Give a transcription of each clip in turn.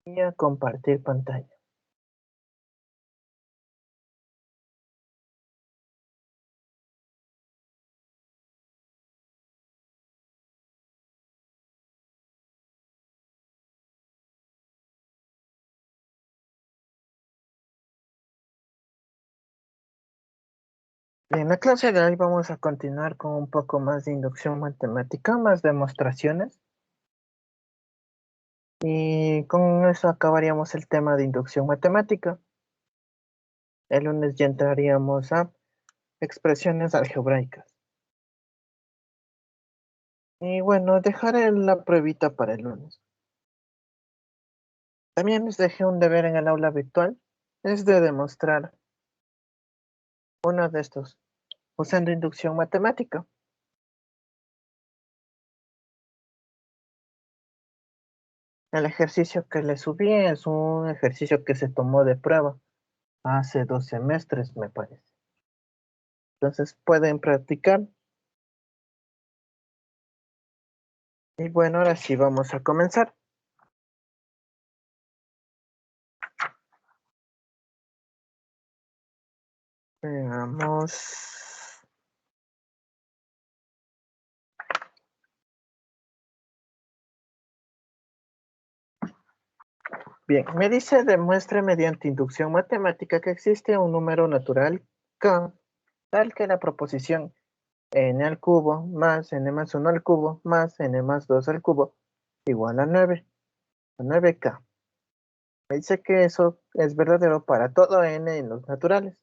Y a compartir pantalla. En la clase de hoy vamos a continuar con un poco más de inducción matemática, más demostraciones. Y con eso acabaríamos el tema de inducción matemática. El lunes ya entraríamos a expresiones algebraicas. Y bueno, dejaré la pruebita para el lunes. También les dejé un deber en el aula virtual. Es de demostrar uno de estos usando inducción matemática. El ejercicio que les subí es un ejercicio que se tomó de prueba hace 2 semestres, me parece. Entonces pueden practicar. Y bueno, ahora sí vamos a comenzar. Veamos. Bien, me dice demuestre mediante inducción matemática que existe un número natural k tal que la proposición n al cubo más n más 1 al cubo más n más 2 al cubo igual a 9, a 9k. Me dice que eso es verdadero para todo n en los naturales.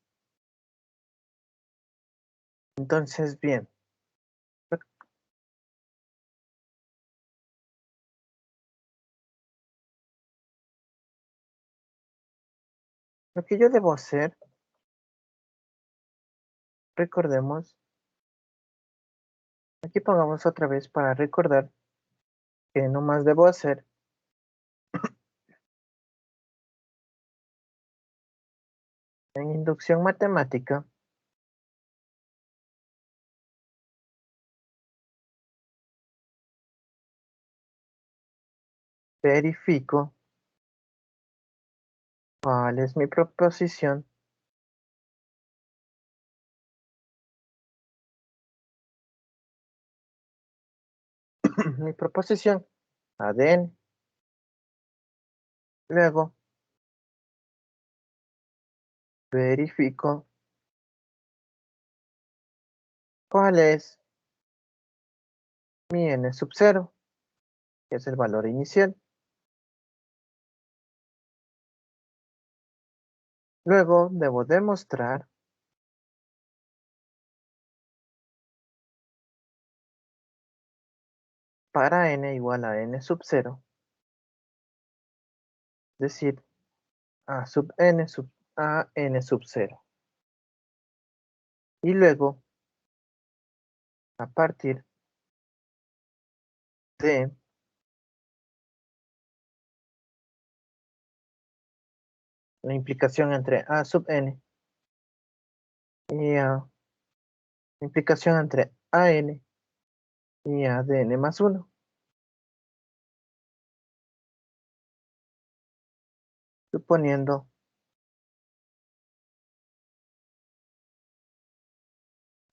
Entonces, bien. Lo que yo debo hacer, recordemos, aquí pongamos otra vez para recordar que no más debo hacer en inducción matemática, verifico cuál es mi proposición mi proposición ADN. Luego verifico cuál es mi n sub 0, que es el valor inicial. Luego debo demostrar para n igual a n sub 0, es decir, a sub n sub a n sub 0. Y luego, a partir de la implicación entre a sub n y a implicación entre an y ADN más 1. Suponiendo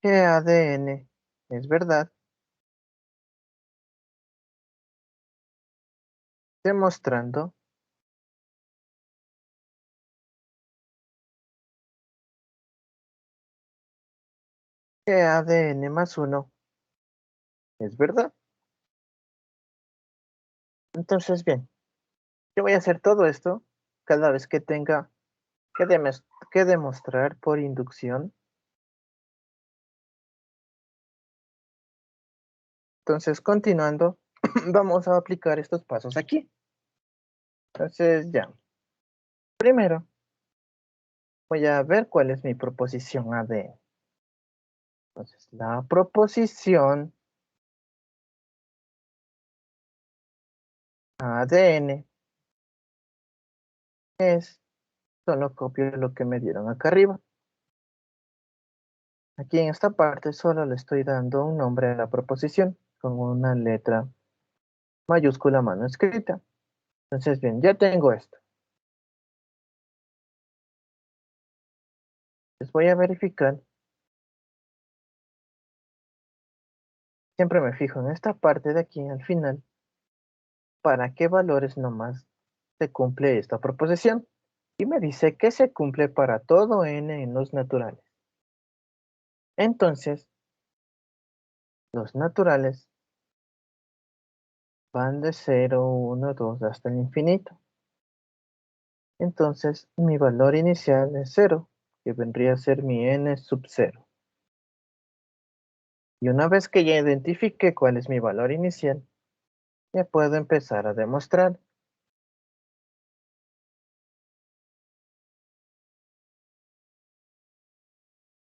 que ADN es verdad, demostrando que ADN más 1 es verdad. Entonces, bien, yo voy a hacer todo esto cada vez que tenga que demostrar por inducción. Entonces, continuando, vamos a aplicar estos pasos aquí. Entonces, ya. Primero, voy a ver cuál es mi proposición ADN. Entonces, la proposición ADN es, solo copio lo que me dieron acá arriba. Aquí en esta parte solo le estoy dando un nombre a la proposición con una letra mayúscula manuscrita. Entonces, bien, ya tengo esto. Les voy a verificar. Siempre me fijo en esta parte de aquí al final. ¿Para qué valores nomás se cumple esta proposición? Y me dice que se cumple para todo n en los naturales. Entonces, los naturales van de 0, 1, 2 hasta el infinito. Entonces, mi valor inicial es 0, que vendría a ser mi n sub 0. Y una vez que ya identifique cuál es mi valor inicial, ya puedo empezar a demostrar.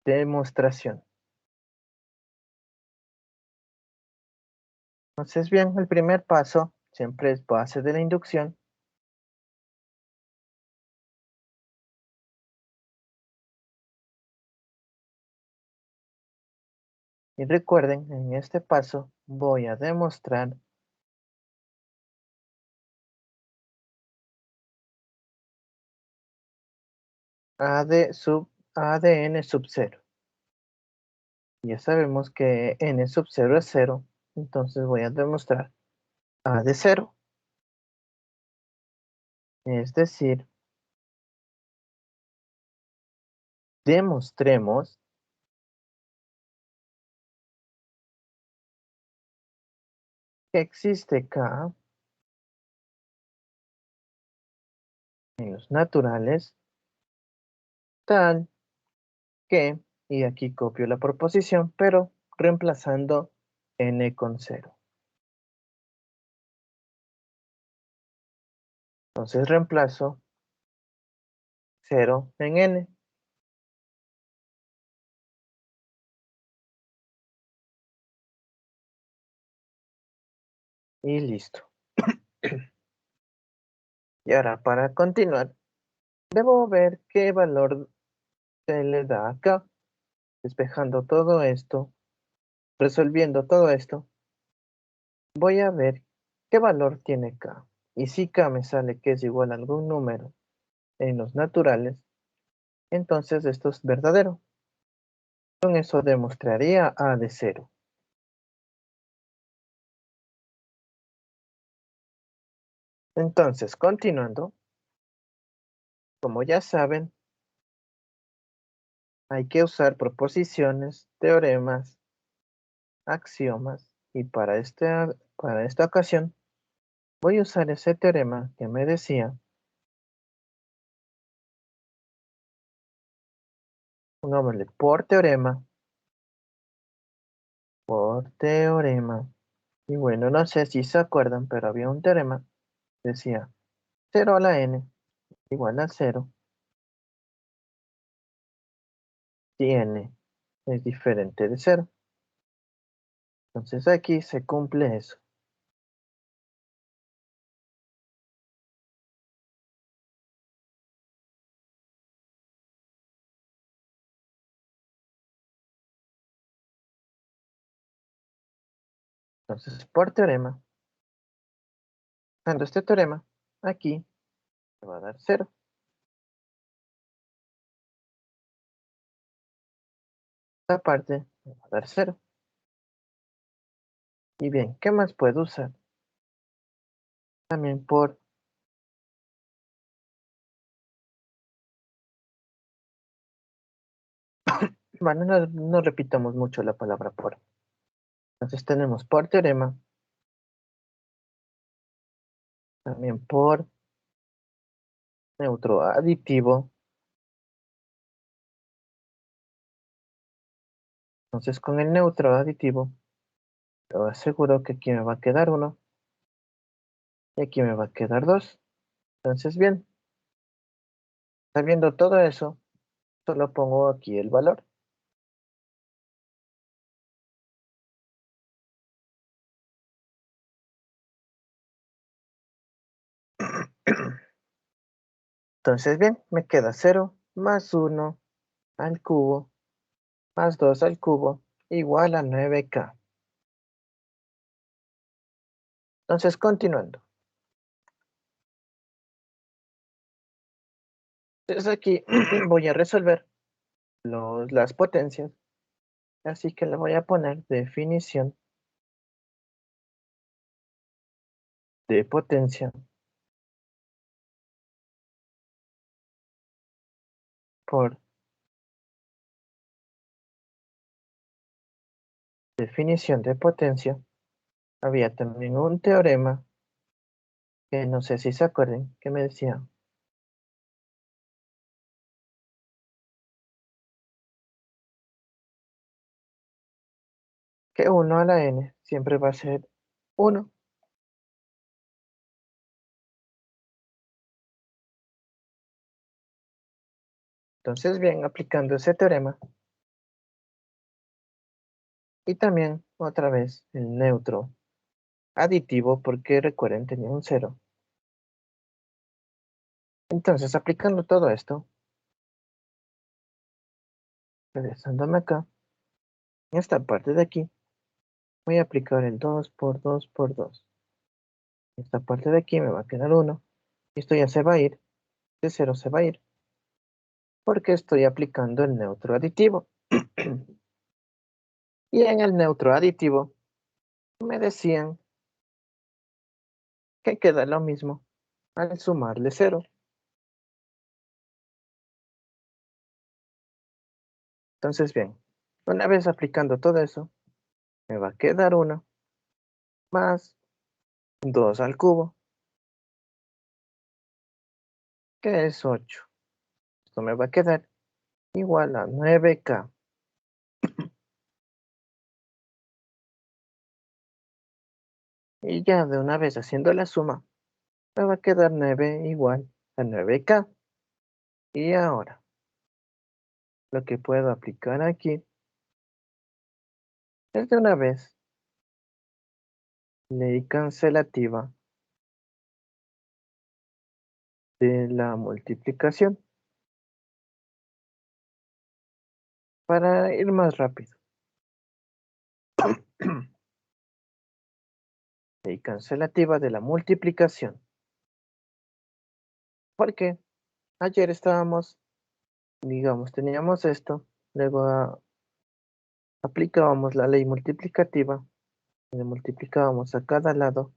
Demostración. Entonces, bien, el primer paso siempre es base de la inducción. Y recuerden, en este paso voy a demostrar A de n sub 0. Ya sabemos que n sub 0 es 0, entonces voy a demostrar A de 0. Es decir, demostremos que existe K en los naturales tal que, y aquí copio la proposición, pero reemplazando n con 0. Entonces reemplazo 0 en n. Y listo. Y ahora para continuar, debo ver qué valor se le da acá. Despejando todo esto, resolviendo todo esto, voy a ver qué valor tiene K. Y si K me sale que es igual a algún número en los naturales, entonces esto es verdadero. Con eso demostraría A de 0. Entonces, continuando, como ya saben, hay que usar proposiciones, teoremas, axiomas, y para esta ocasión voy a usar ese teorema que me decía, pongámosle por teorema, y bueno, no sé si se acuerdan, pero había un teorema que decía 0 a la n igual a 0 si n es diferente de 0. Entonces aquí se cumple eso. Entonces, por teorema, usando este teorema, aquí me va a dar 0. Esta parte me va a dar 0. Y bien, ¿qué más puedo usar? También por, bueno, no repitamos mucho la palabra por. Entonces tenemos por teorema, también por neutro aditivo. Entonces con el neutro aditivo, yo aseguro que aquí me va a quedar 1 y aquí me va a quedar 2. Entonces, bien, sabiendo todo eso, solo pongo aquí el valor. Entonces, bien, me queda 0 más 1 al cubo más 2 al cubo igual a 9K. Entonces, continuando. Entonces aquí voy a resolver las potencias. Así que le voy a poner definición de potencia por definición de potencia. Había también un teorema que no sé si se acuerdan, que me decía que 1 a la n siempre va a ser 1. Entonces, bien, aplicando ese teorema, y también otra vez el neutro aditivo, porque recuerden, tenía un 0. Entonces, aplicando todo esto, regresándome acá, en esta parte de aquí, voy a aplicar el 2 por 2 por 2. Esta parte de aquí me va a quedar 1. Y esto ya se va a ir, de 0 se va a ir, porque estoy aplicando el neutro aditivo. Y en el neutro aditivo, me decían que queda lo mismo al sumarle 0. Entonces, bien, una vez aplicando todo eso, me va a quedar 1 más 2 al cubo, que es 8. Esto me va a quedar igual a 9K. Y ya de una vez haciendo la suma, me va a quedar 9 igual a 9K. Y ahora, lo que puedo aplicar aquí es de una vez ley cancelativa de la multiplicación para ir más rápido. Ley cancelativa de la multiplicación. Porque ayer estábamos, digamos, teníamos esto, luego aplicábamos la ley multiplicativa, le multiplicábamos a cada lado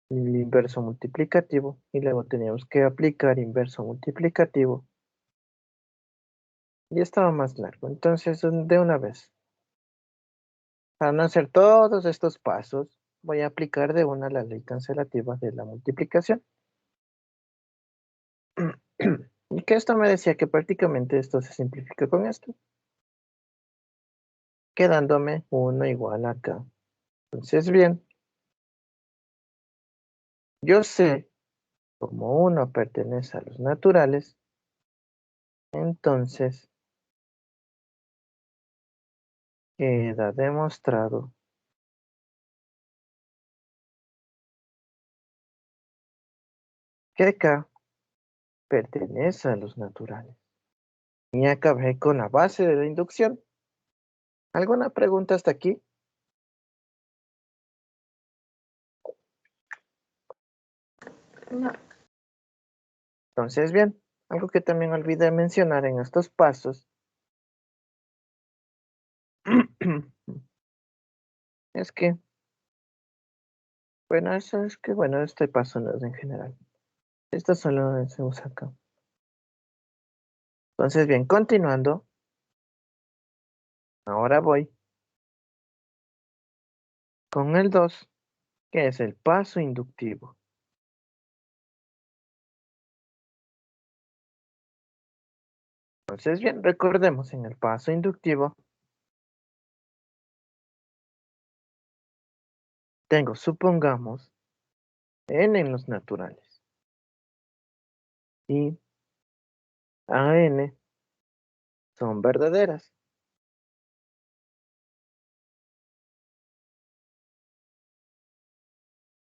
el inverso multiplicativo y luego teníamos que aplicar inverso multiplicativo y estaba más largo. Entonces, de una vez, para no hacer todos estos pasos, voy a aplicar de una la ley cancelativa de la multiplicación. Y que esto me decía que prácticamente esto se simplifica con esto, quedándome 1 igual acá. Entonces, bien, yo sé como 1 pertenece a los naturales, entonces queda demostrado que K pertenece a los naturales. Y acabé con la base de la inducción. ¿Alguna pregunta hasta aquí? No. Entonces, bien, algo que también olvidé mencionar en estos pasos es que, bueno, eso es que, bueno, este paso no es en general. Esto solo se usa acá. Entonces, bien, continuando, ahora voy con el 2, que es el paso inductivo. Entonces, bien, recordemos en el paso inductivo, tengo, supongamos, n en los naturales. Y a n son verdaderas.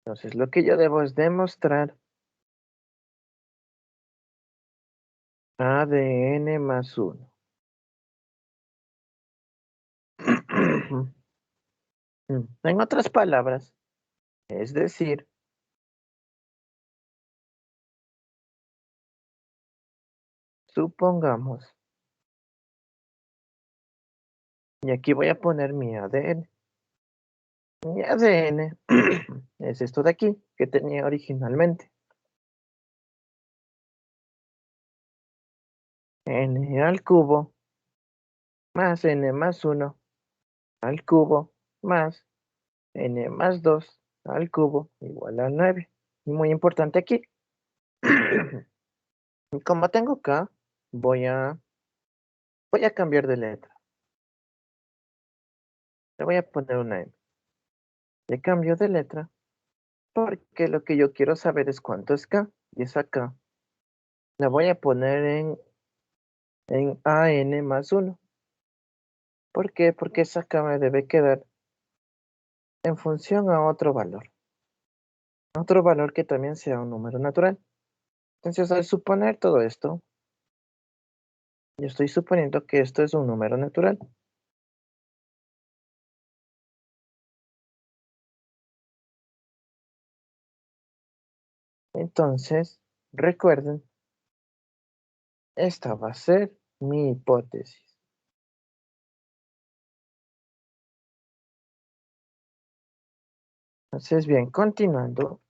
Entonces, lo que yo debo es demostrar a de n más 1. En otras palabras, es decir, Supongamos. Y aquí voy a poner mi ADN. Mi ADN es esto de aquí que tenía originalmente. N al cubo más N más 1 al cubo más N más 2 al cubo igual a 9. Y muy importante aquí. Como tengo K, voy a cambiar de letra. Le voy a poner una M. Le cambio de letra porque lo que yo quiero saber es cuánto es K. Y esa K la voy a poner en AN más 1. ¿Por qué? Porque esa K me debe quedar en función a otro valor. Otro valor que también sea un número natural. Entonces, al suponer todo esto, yo estoy suponiendo que esto es un número natural. Entonces, recuerden, esta va a ser mi hipótesis. Entonces, bien, continuando.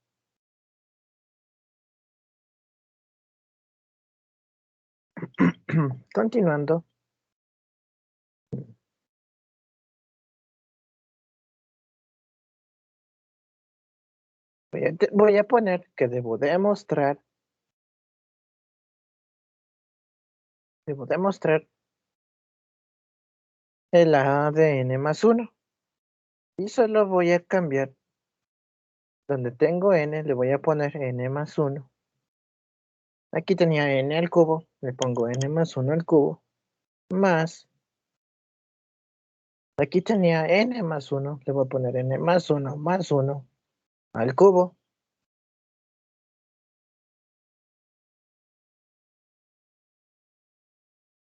Continuando. Voy a poner que debo demostrar el ADN más 1. Y solo voy a cambiar. Donde tengo n, le voy a poner n más 1. Aquí tenía n al cubo, le pongo n más 1 al cubo, más, aquí tenía n más 1, le voy a poner n más 1 más 1 al cubo.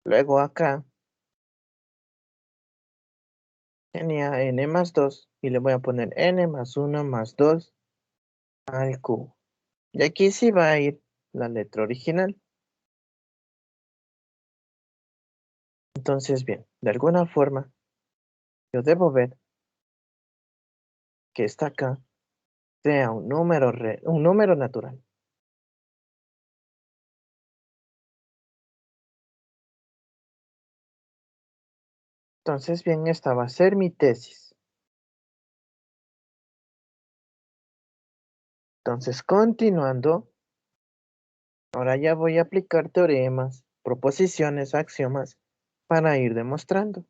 Luego acá tenía n más 2 y le voy a poner n más 1 más 2 al cubo. Y aquí sí va a ir la letra original. Entonces, bien, de alguna forma, yo debo ver que esta acá sea un número natural. Entonces, bien, esta va a ser mi tesis. Entonces, continuando, ahora ya voy a aplicar teoremas, proposiciones, axiomas para ir demostrando.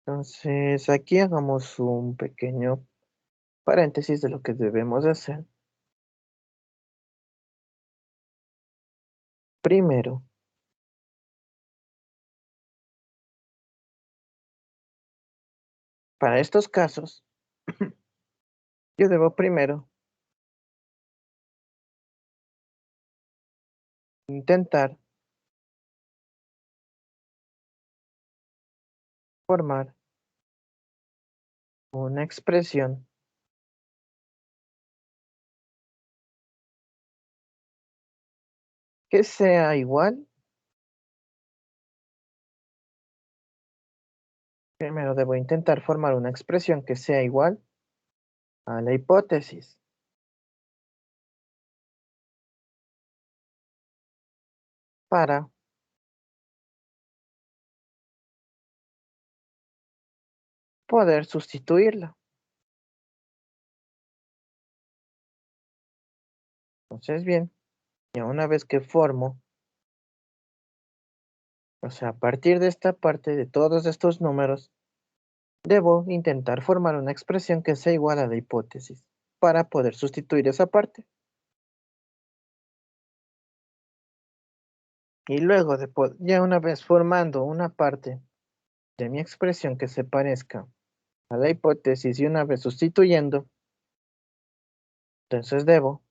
Entonces, aquí hagamos un pequeño paréntesis de lo que debemos hacer. Primero, para estos casos, yo debo primero intentar formar una expresión que sea igual. Primero debo intentar formar una expresión que sea igual a la hipótesis para poder sustituirla. Entonces, bien, ya una vez que formo, o sea, a partir de esta parte de todos estos números, debo intentar formar una expresión que sea igual a la hipótesis para poder sustituir esa parte. Y luego, ya una vez formando una parte de mi expresión que se parezca a la hipótesis y una vez sustituyendo, entonces debo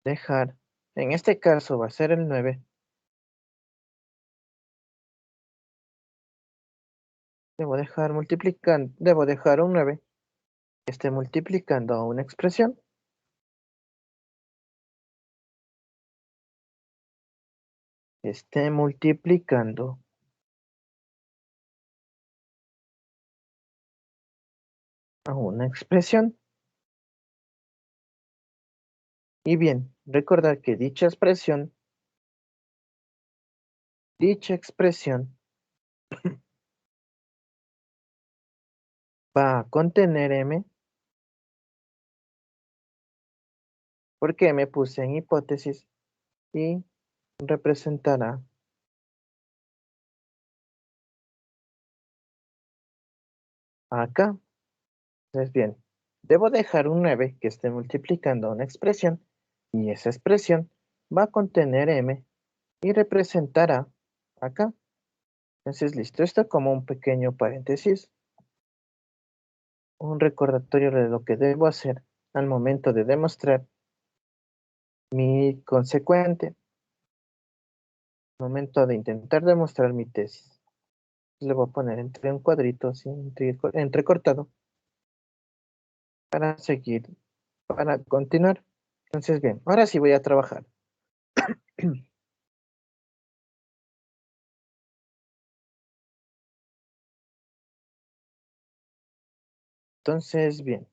dejar, en este caso va a ser el 9, debo dejar un 9 que esté multiplicando a una expresión. esté multiplicando a una expresión. Y bien, recordar que dicha expresión va a contener m, porque m puse en hipótesis, y representará acá. Entonces, bien, debo dejar un 9 que esté multiplicando una expresión, y esa expresión va a contener m y representará acá. Entonces, listo, esto como un pequeño paréntesis, un recordatorio de lo que debo hacer al momento de demostrar mi consecuente, momento de intentar demostrar mi tesis. Le voy a poner entre un cuadrito así, entrecortado, para seguir, para continuar. Entonces, bien, ahora sí voy a trabajar. Entonces, bien,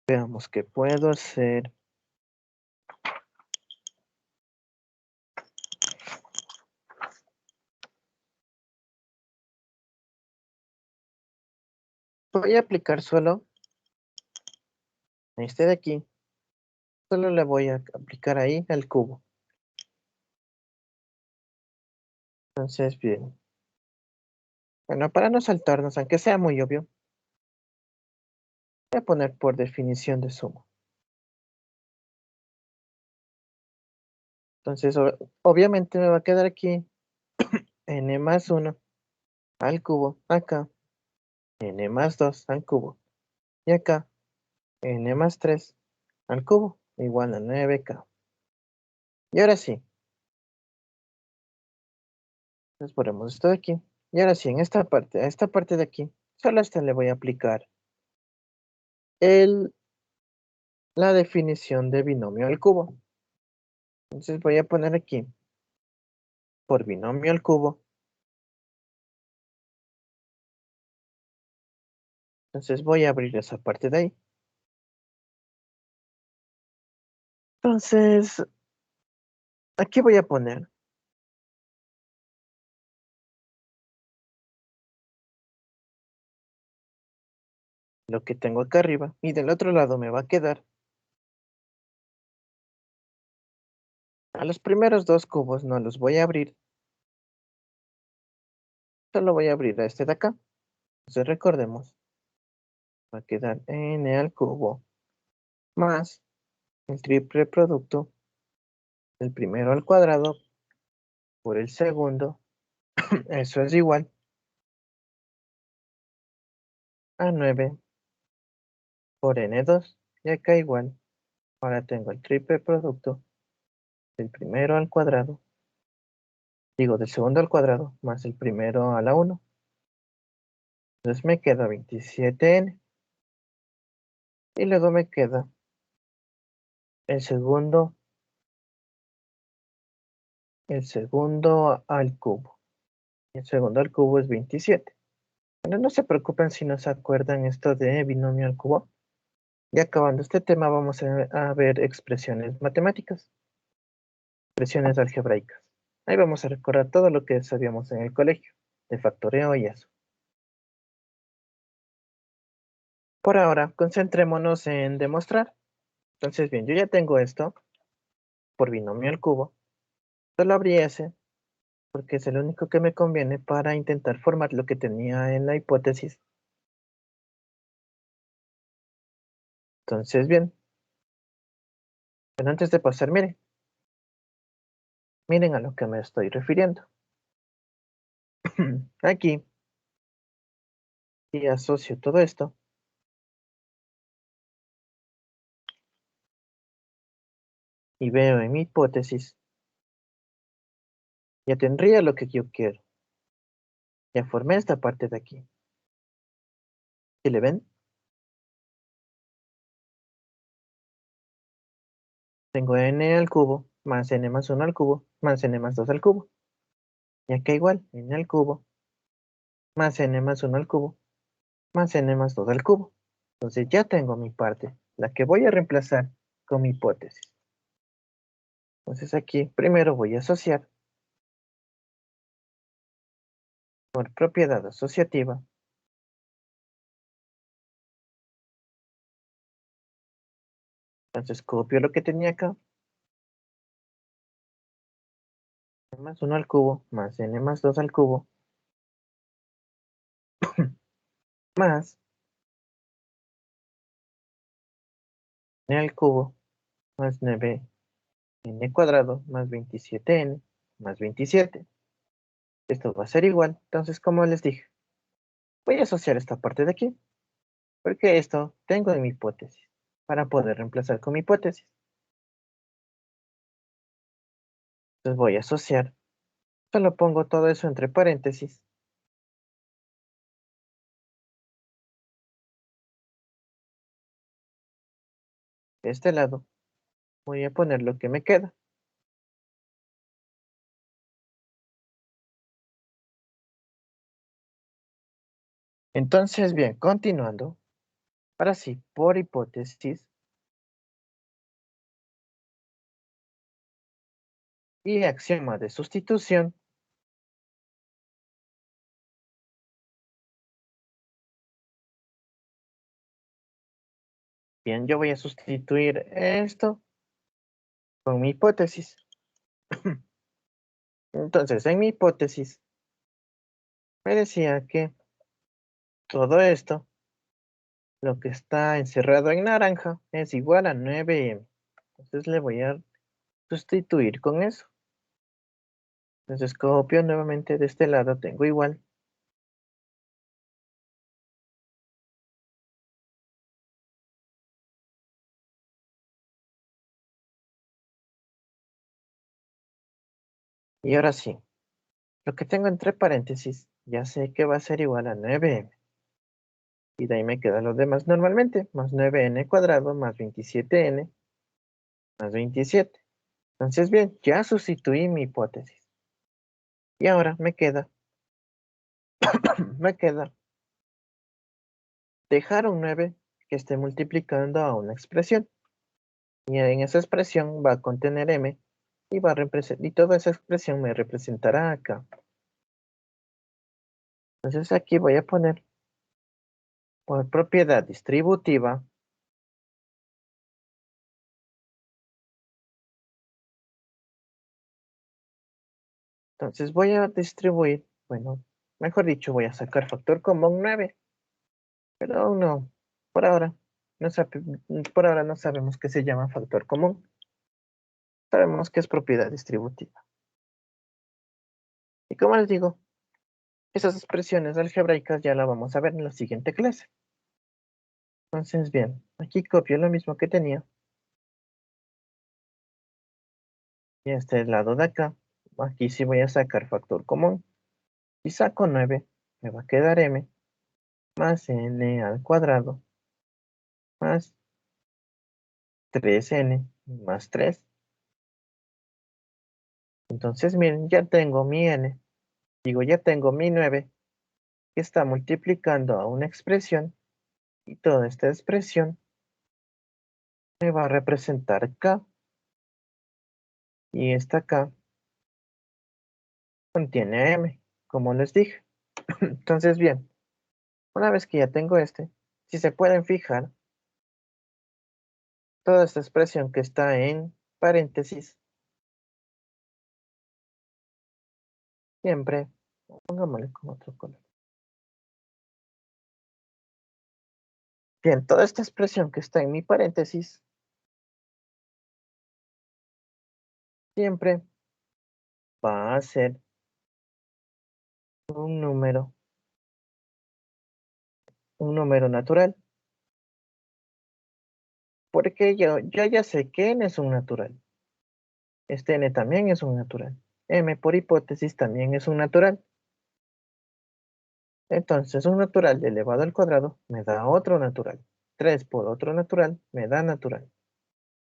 veamos qué puedo hacer. Voy a aplicar solo este de aquí. Solo le voy a aplicar ahí el cubo. Entonces, bien. Bueno, para no saltarnos, aunque sea muy obvio, voy a poner por definición de suma. Entonces, obviamente me va a quedar aquí n más 1 al cubo, acá n más 2 al cubo, y acá n más 3 al cubo, igual a 9k. Y ahora sí, entonces ponemos esto de aquí, y ahora sí, en esta parte, a esta parte de aquí, solo a esta le voy a aplicar la definición de binomio al cubo. Entonces voy a poner aquí, por binomio al cubo. Entonces voy a abrir esa parte de ahí. Entonces, aquí voy a poner lo que tengo acá arriba, y del otro lado me va a quedar a los primeros dos cubos, no los voy a abrir, solo voy a abrir a este de acá. Entonces recordemos, va a quedar n al cubo más el triple producto del primero al cuadrado por el segundo, eso es igual a 9 por n2, y acá igual, ahora tengo el triple producto del primero al cuadrado, digo del segundo al cuadrado, más el primero a la 1. Entonces me queda 27n, y luego me queda el segundo al cubo. El segundo al cubo es 27. Bueno, no se preocupen si no se acuerdan esto de binomio al cubo. Y acabando este tema vamos a ver expresiones matemáticas, expresiones algebraicas. Ahí vamos a recordar todo lo que sabíamos en el colegio, de factoreo y eso. Por ahora, concentrémonos en demostrar. Entonces, bien, yo ya tengo esto por binomio al cubo. Solo abrí ese porque es el único que me conviene para intentar formar lo que tenía en la hipótesis. Entonces, bien, pero antes de pasar, miren a lo que me estoy refiriendo. Aquí, y asocio todo esto, y veo en mi hipótesis, ya tendría lo que yo quiero. Ya formé esta parte de aquí. ¿Sí le ven? Tengo n al cubo más n más 1 al cubo, más n más 2 al cubo. Y acá igual, n al cubo, más n más 1 al cubo, más n más 2 al cubo. Entonces ya tengo mi parte, la que voy a reemplazar con mi hipótesis. Entonces aquí primero voy a asociar por propiedad asociativa. Entonces copio lo que tenía acá. N más 1 al cubo, más n más 2 al cubo, más n al cubo, más 9n cuadrado, más 27n, más 27. Esto va a ser igual. Entonces, como les dije, voy a asociar esta parte de aquí, porque esto tengo en mi hipótesis, para poder reemplazar con mi hipótesis. Entonces voy a asociar, solo pongo todo eso entre paréntesis. De este lado, voy a poner lo que me queda. Entonces, bien, continuando, ahora sí, por hipótesis y axioma de sustitución, bien, yo voy a sustituir esto con mi hipótesis. Entonces, en mi hipótesis, me decía que todo esto, lo que está encerrado en naranja, es igual a 9m. Entonces le voy a sustituir con eso. Entonces copio nuevamente de este lado, tengo igual. Y ahora sí, lo que tengo entre paréntesis, ya sé que va a ser igual a 9m. Y de ahí me quedan los demás normalmente, más 9n cuadrado, más 27n, más 27. Entonces bien, ya sustituí mi hipótesis. Y ahora me queda, me queda dejar un 9 que esté multiplicando a una expresión. Y en esa expresión va a contener m y, y toda esa expresión me representará acá. Entonces aquí voy a poner por propiedad distributiva entonces voy a distribuir, bueno, mejor dicho, voy a sacar factor común 9, pero aún no, por ahora, no por ahora no sabemos qué se llama factor común. Sabemos que es propiedad distributiva. Y como les digo, esas expresiones algebraicas ya las vamos a ver en la siguiente clase. Entonces, bien, aquí copio lo mismo que tenía. Y este lado de acá, aquí sí voy a sacar factor común. Si saco 9, me va a quedar m más n al cuadrado más 3n más 3. Entonces, miren, ya tengo mi n. Digo, ya tengo mi 9 que está multiplicando a una expresión. Y toda esta expresión me va a representar k. Y esta k contiene m, como les dije. Entonces, bien, una vez que ya tengo este, si se pueden fijar, toda esta expresión que está en paréntesis, siempre, pongámosle con otro color. Bien, toda esta expresión que está en mi paréntesis, siempre va a ser un número natural. Porque yo ya sé que n es un natural. Este n también es un natural. M por hipótesis también es un natural. Entonces un natural elevado al cuadrado me da otro natural. 3 por otro natural me da natural.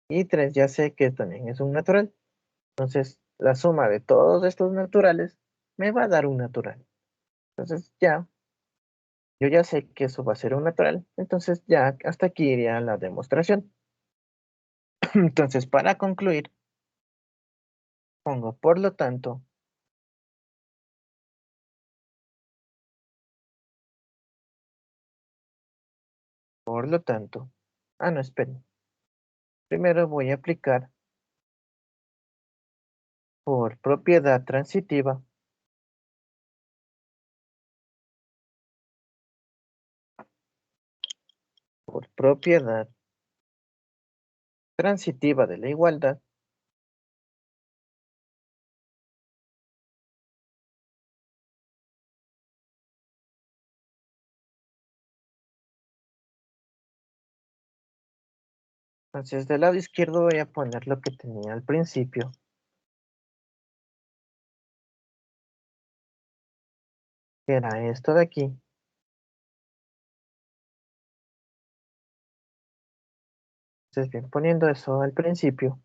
Y 3 ya sé que también es un natural. Entonces, la suma de todos estos naturales me va a dar un natural. Entonces, yo ya sé que eso va a ser un natural. Entonces, ya hasta aquí iría la demostración. Entonces, para concluir, pongo por lo tanto, no, esperen. Primero voy a aplicar por propiedad transitiva, por propiedad transitiva de la igualdad, entonces del lado izquierdo voy a poner lo que tenía al principio, que era esto de aquí. Entonces, bien, poniendo eso al principio,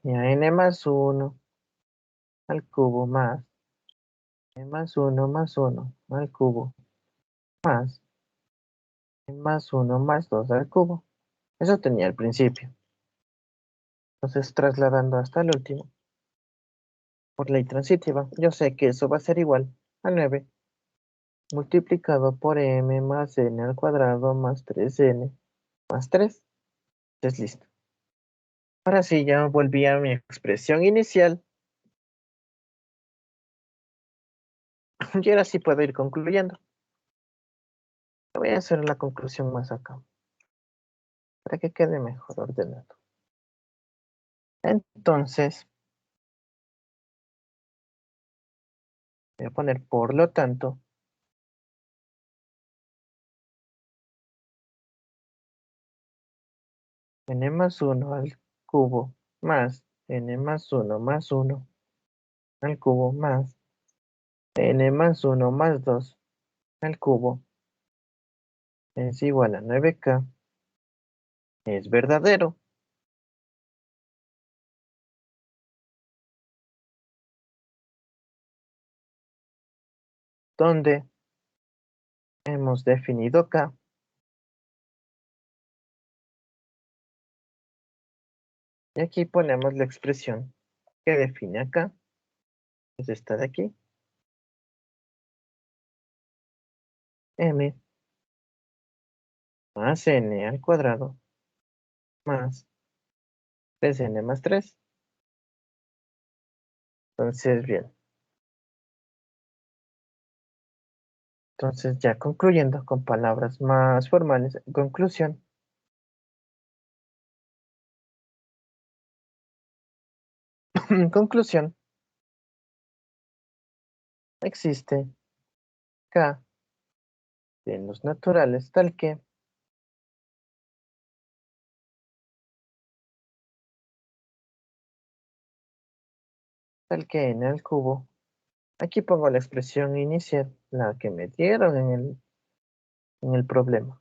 tenía n más 1 al cubo más n más 1 al cubo más n más 1 más 2 al cubo. Eso tenía al principio. Entonces, trasladando hasta el último, por ley transitiva, yo sé que eso va a ser igual a 9 multiplicado por m más n al cuadrado más 3n más 3. Entonces, listo. Ahora sí, ya volví a mi expresión inicial. Y ahora sí puedo ir concluyendo. Voy a hacer la conclusión más acá, para que quede mejor ordenado. Entonces, voy a poner por lo tanto, n más 1 al cubo más n más 1 más 1 al cubo más n más 1 más 2 al cubo es igual a 9k. Es verdadero. Donde hemos definido k. Y aquí ponemos la expresión que define acá. Es esta de aquí. M más n al cuadrado más 3n más 3. Entonces, bien. Entonces, ya concluyendo con palabras más formales, en conclusión, en conclusión, existe k en los naturales tal que n al cubo. Aquí pongo la expresión inicial, la que me dieron en el problema.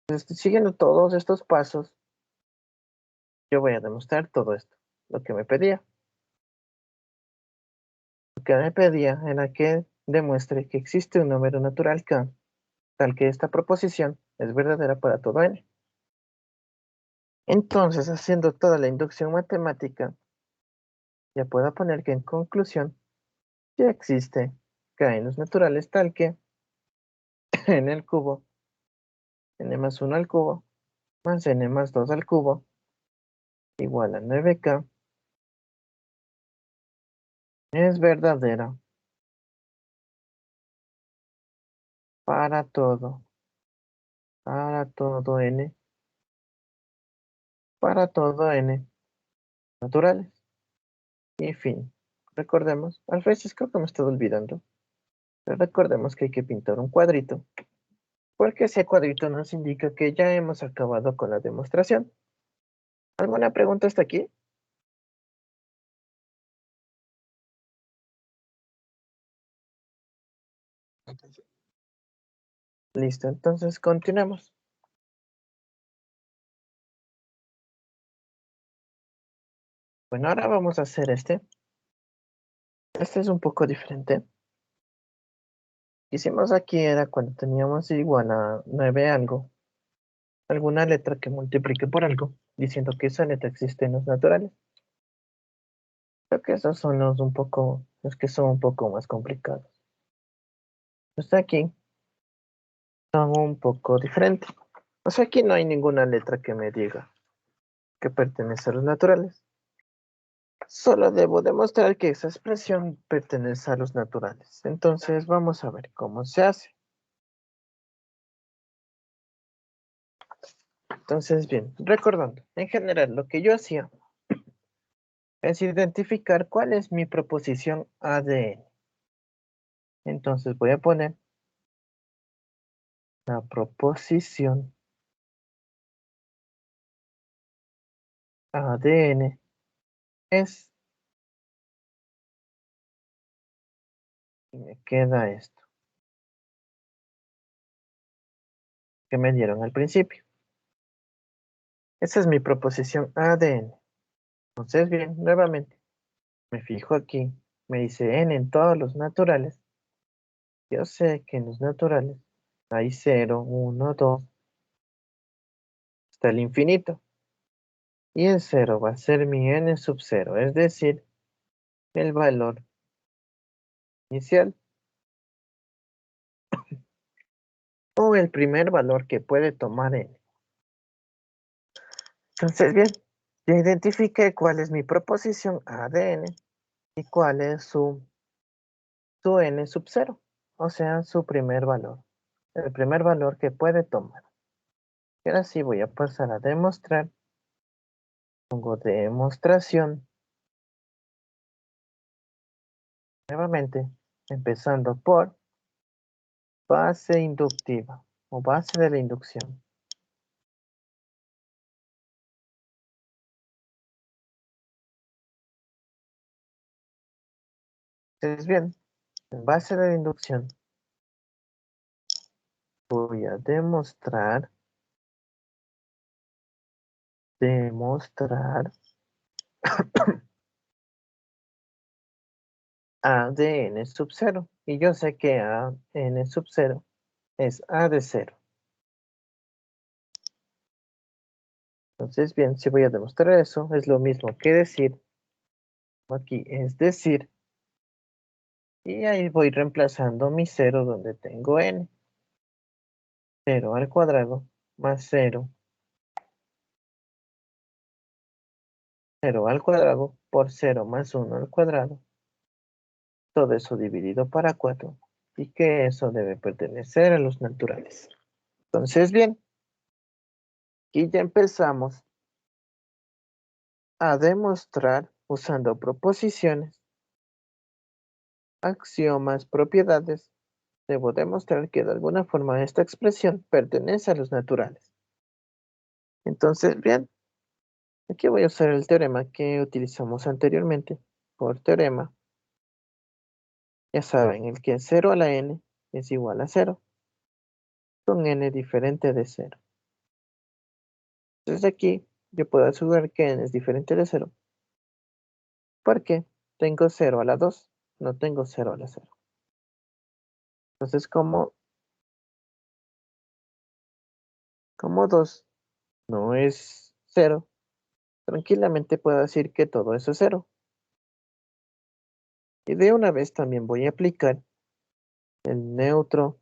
Entonces, siguiendo todos estos pasos, yo voy a demostrar todo esto, lo que me pedía. Lo que me pedía era que demuestre que existe un número natural k, tal que esta proposición es verdadera para todo n. Entonces, haciendo toda la inducción matemática, ya puedo poner que en conclusión ya existe k en los naturales tal que n al cubo, n más 1 al cubo, más n más 2 al cubo, igual a 9k, es verdadera para todo n, para todo n naturales. Y fin. Recordemos, a veces creo que me estoy olvidando, pero recordemos que hay que pintar un cuadrito, porque ese cuadrito nos indica que ya hemos acabado con la demostración. ¿Alguna pregunta hasta aquí? Listo, entonces continuemos. Bueno, ahora vamos a hacer este. Este es un poco diferente. Hicimos aquí era cuando teníamos igual a 9 algo, alguna letra que multiplique por algo, diciendo que esa letra existe en los naturales. Creo que esos son los que son un poco más complicados. Los de aquí son un poco diferentes. O sea, aquí no hay ninguna letra que me diga que pertenece a los naturales. Solo debo demostrar que esa expresión pertenece a los naturales. Entonces vamos a ver cómo se hace. Entonces, bien, recordando, en general lo que yo hacía es identificar cuál es mi proposición ADN. Entonces voy a poner la proposición ADN es, y me queda esto, que me dieron al principio. Esa es mi proposición ADN. Entonces, bien, nuevamente, me fijo aquí, me dice n en todos los naturales. Yo sé que en los naturales hay 0, 1, 2, hasta el infinito. Y el 0 va a ser mi n sub 0, es decir, el valor inicial o el primer valor que puede tomar n. Entonces, bien, ya identifiqué cuál es mi proposición A de n y cuál es su n sub 0, o sea, su primer valor, el primer valor que puede tomar. Y ahora sí voy a pasar a demostrar. Pongo demostración. Nuevamente, empezando por base inductiva o base de la inducción. Entonces, bien, en base de la inducción voy a demostrar A de n sub 0. Y yo sé que A n sub 0 es A de 0. Entonces, bien, si voy a demostrar eso, es lo mismo que decir, aquí es decir, y ahí voy reemplazando mi 0 donde tengo n. 0 al cuadrado más 0. 0 al cuadrado por 0 más 1 al cuadrado. Todo eso dividido para 4. Y que eso debe pertenecer a los naturales. Entonces, bien, aquí ya empezamos a demostrar usando proposiciones, axiomas, propiedades. Debo demostrar que de alguna forma esta expresión pertenece a los naturales. Entonces, bien, aquí voy a usar el teorema que utilizamos anteriormente. Por teorema, ya saben, el que 0 a la n es igual a 0, con n diferente de 0. Entonces aquí yo puedo asegurar que n es diferente de 0, porque tengo 0 a la 2, no tengo 0 a la 0. Entonces como 2 no es 0, tranquilamente puedo decir que todo eso es 0. Y de una vez también voy a aplicar el neutro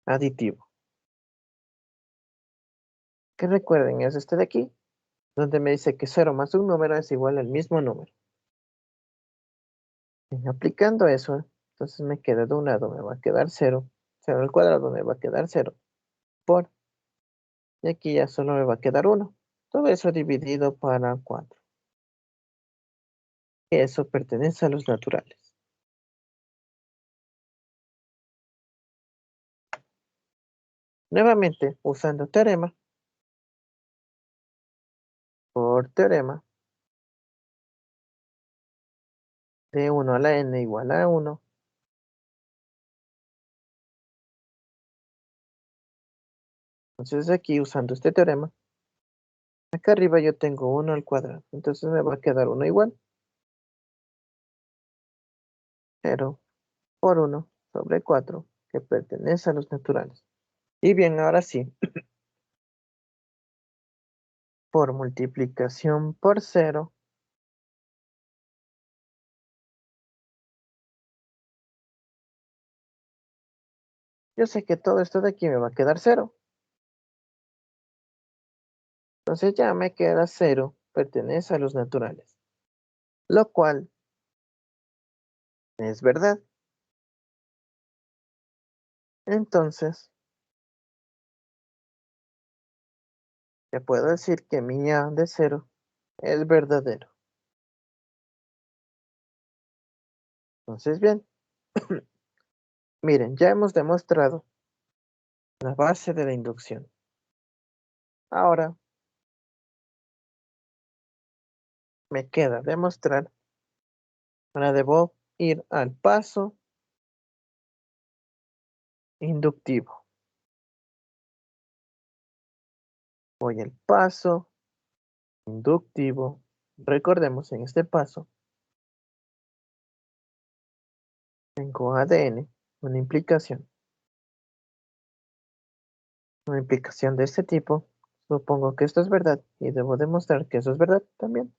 aditivo. Que recuerden, es este de aquí, donde me dice que 0 más un número es igual al mismo número. Y aplicando eso, entonces me queda de un lado, me va a quedar 0. 0 al cuadrado me va a quedar 0. Por, y aquí ya solo me va a quedar 1. Todo eso dividido para 4. Y eso pertenece a los naturales. Nuevamente, usando teorema, por teorema, de 1 a la n igual a 1. Entonces aquí, usando este teorema, Acá arriba yo tengo 1 al cuadrado, entonces me va a quedar 1 igual. 0 por 1 sobre 4, que pertenece a los naturales. Y bien, ahora sí, por multiplicación por 0, yo sé que todo esto de aquí me va a quedar 0. Entonces ya me queda 0, pertenece a los naturales. Lo cual es verdad. Entonces, te puedo decir que mi A de 0 es verdadero. Entonces, bien, miren, ya hemos demostrado la base de la inducción. Ahora me queda demostrar. Ahora debo ir al paso inductivo. Voy al paso inductivo. Recordemos, en este paso tengo ADN, una implicación. Una implicación de este tipo. Supongo que esto es verdad y debo demostrar que eso es verdad también.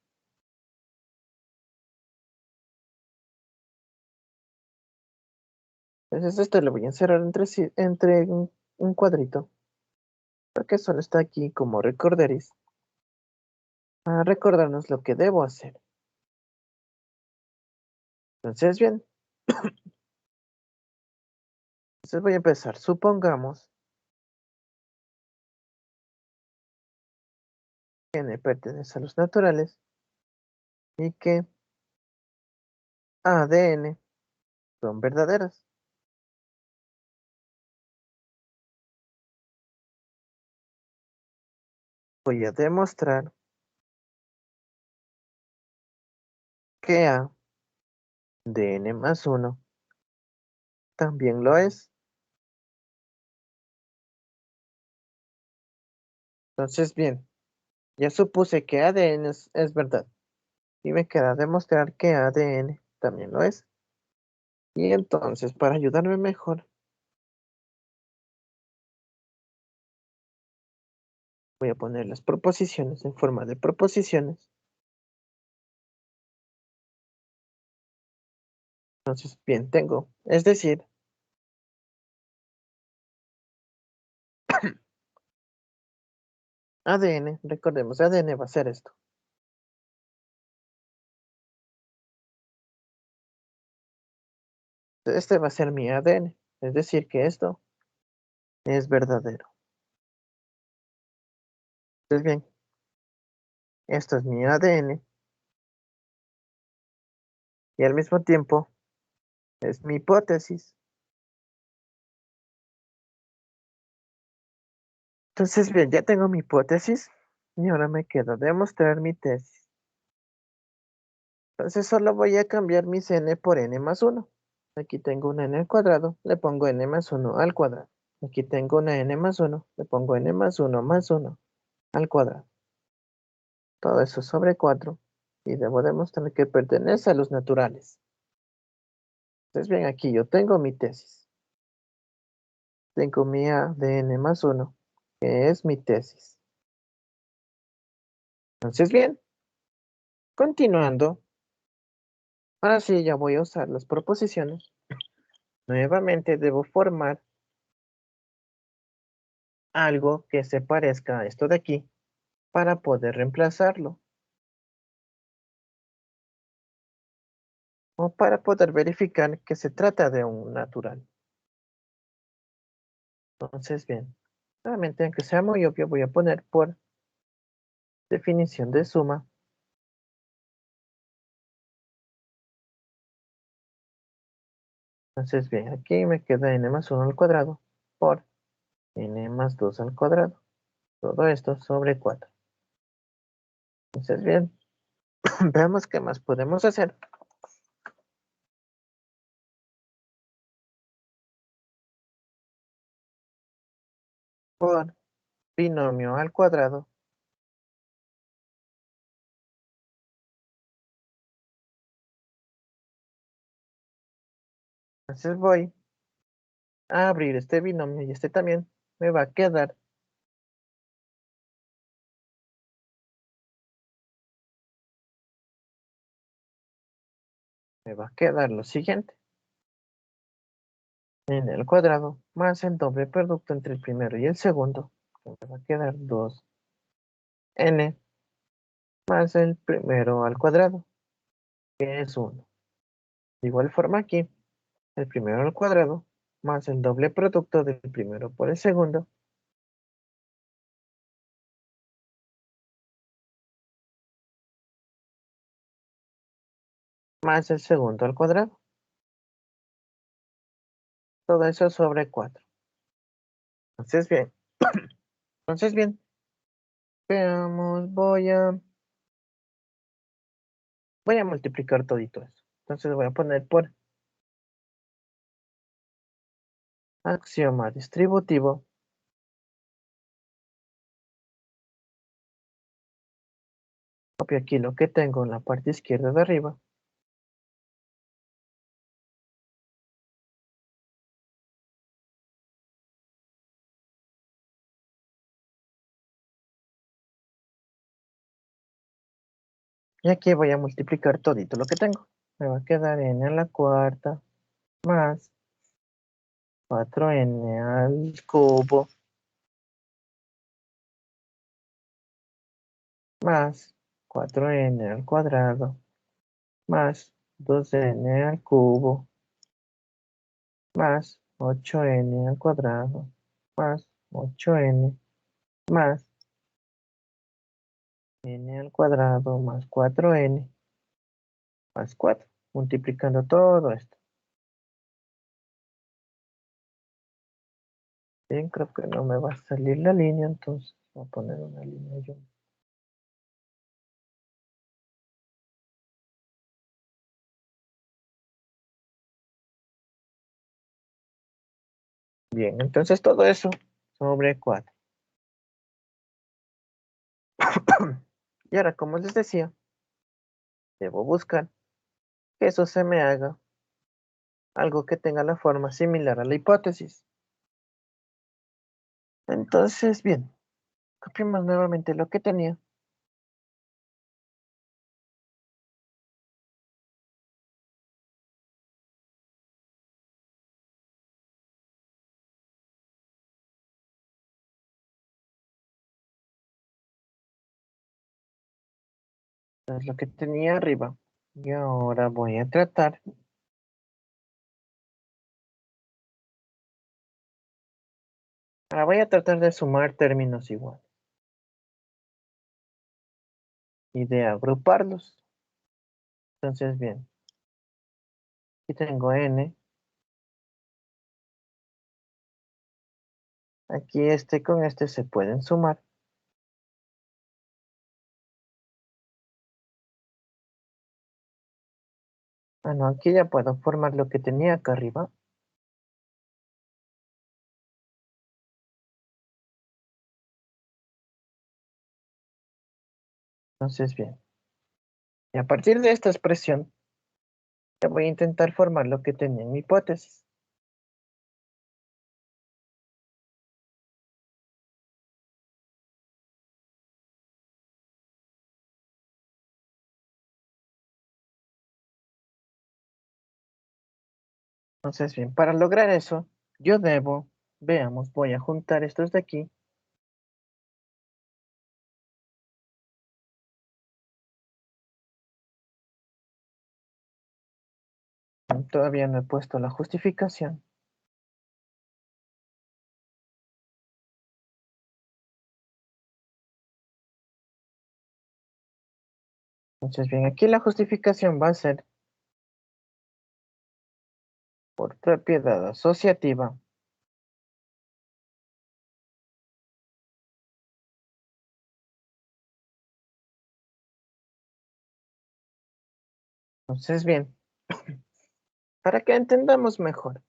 Entonces esto lo voy a encerrar entre un cuadrito, porque solo está aquí como recorderis, para recordarnos lo que debo hacer. Entonces, bien, entonces voy a empezar. Supongamos que n pertenece a los naturales y que A de n son verdaderas. Voy a demostrar que A de n más 1 también lo es. Entonces, bien, ya supuse que A de n es verdad. Y me queda demostrar que A de n también lo es. Y entonces, para ayudarme mejor, voy a poner las proposiciones en forma de proposiciones. Entonces, bien, tengo, es decir, ADN, recordemos, ADN va a ser esto. Este va a ser mi ADN, es decir, que esto es verdadero. Entonces, bien, esto es mi ADN y al mismo tiempo es mi hipótesis. Entonces, bien, ya tengo mi hipótesis y ahora me queda demostrar mi tesis. Entonces, solo voy a cambiar mis n por n más 1. Aquí tengo una n al cuadrado, le pongo n más 1 al cuadrado. Aquí tengo una n más 1, le pongo n más 1 más 1 al cuadrado. Todo eso sobre 4 y debo demostrar que pertenece a los naturales. Entonces, bien, aquí yo tengo mi tesis. Tengo mi A de n más 1, que es mi tesis. Entonces, bien, continuando, ahora sí ya voy a usar las proposiciones. Nuevamente debo formar algo que se parezca a esto de aquí para poder reemplazarlo o para poder verificar que se trata de un natural. Entonces, bien, nuevamente, aunque sea muy obvio, voy a poner por definición de suma. Entonces, bien, aquí me queda n más 1 al cuadrado por n más 2 al cuadrado. Todo esto sobre 4. Entonces, bien, veamos qué más podemos hacer. Por binomio al cuadrado Entonces voy a abrir este binomio y este también me va a quedar lo siguiente. En el cuadrado más el doble producto entre el primero y el segundo, que me va a quedar 2n más el primero al cuadrado, que es 1. De igual forma aquí, el primero al cuadrado más el doble producto del primero por el segundo, más el segundo al cuadrado. Todo eso sobre 4. Entonces bien, entonces bien, veamos, voy a multiplicar todito eso. Entonces voy a poner por axioma distributivo. Copio aquí lo que tengo en la parte izquierda de arriba. Y aquí voy a multiplicar todito lo que tengo. Me va a quedar n a la cuarta más 4n al cubo más 4n al cuadrado más 2n al cubo más 8n al cuadrado más 8n más n al cuadrado más 4n más 4, multiplicando todo esto. Bien, creo que no me va a salir la línea, entonces voy a poner una línea yo. Bien, entonces todo eso sobre 4. Y ahora, como les decía, debo buscar que eso se me haga algo que tenga la forma similar a la hipótesis. Entonces, bien, copiamos nuevamente lo que tenía. Entonces, lo que tenía arriba. Y ahora voy a tratar. Ahora voy a tratar de sumar términos iguales. Y de agruparlos. Entonces, bien. Aquí tengo n. Aquí este con este se pueden sumar. Ah, no, aquí ya puedo formar lo que tenía acá arriba. Entonces, bien. Y a partir de esta expresión, ya voy a intentar formar lo que tenía en mi hipótesis. Entonces, bien, para lograr eso, yo debo, veamos, voy a juntar estos de aquí. Todavía no he puesto la justificación. Entonces, bien, aquí la justificación va a ser por propiedad asociativa. Entonces, bien, para que entendamos mejor.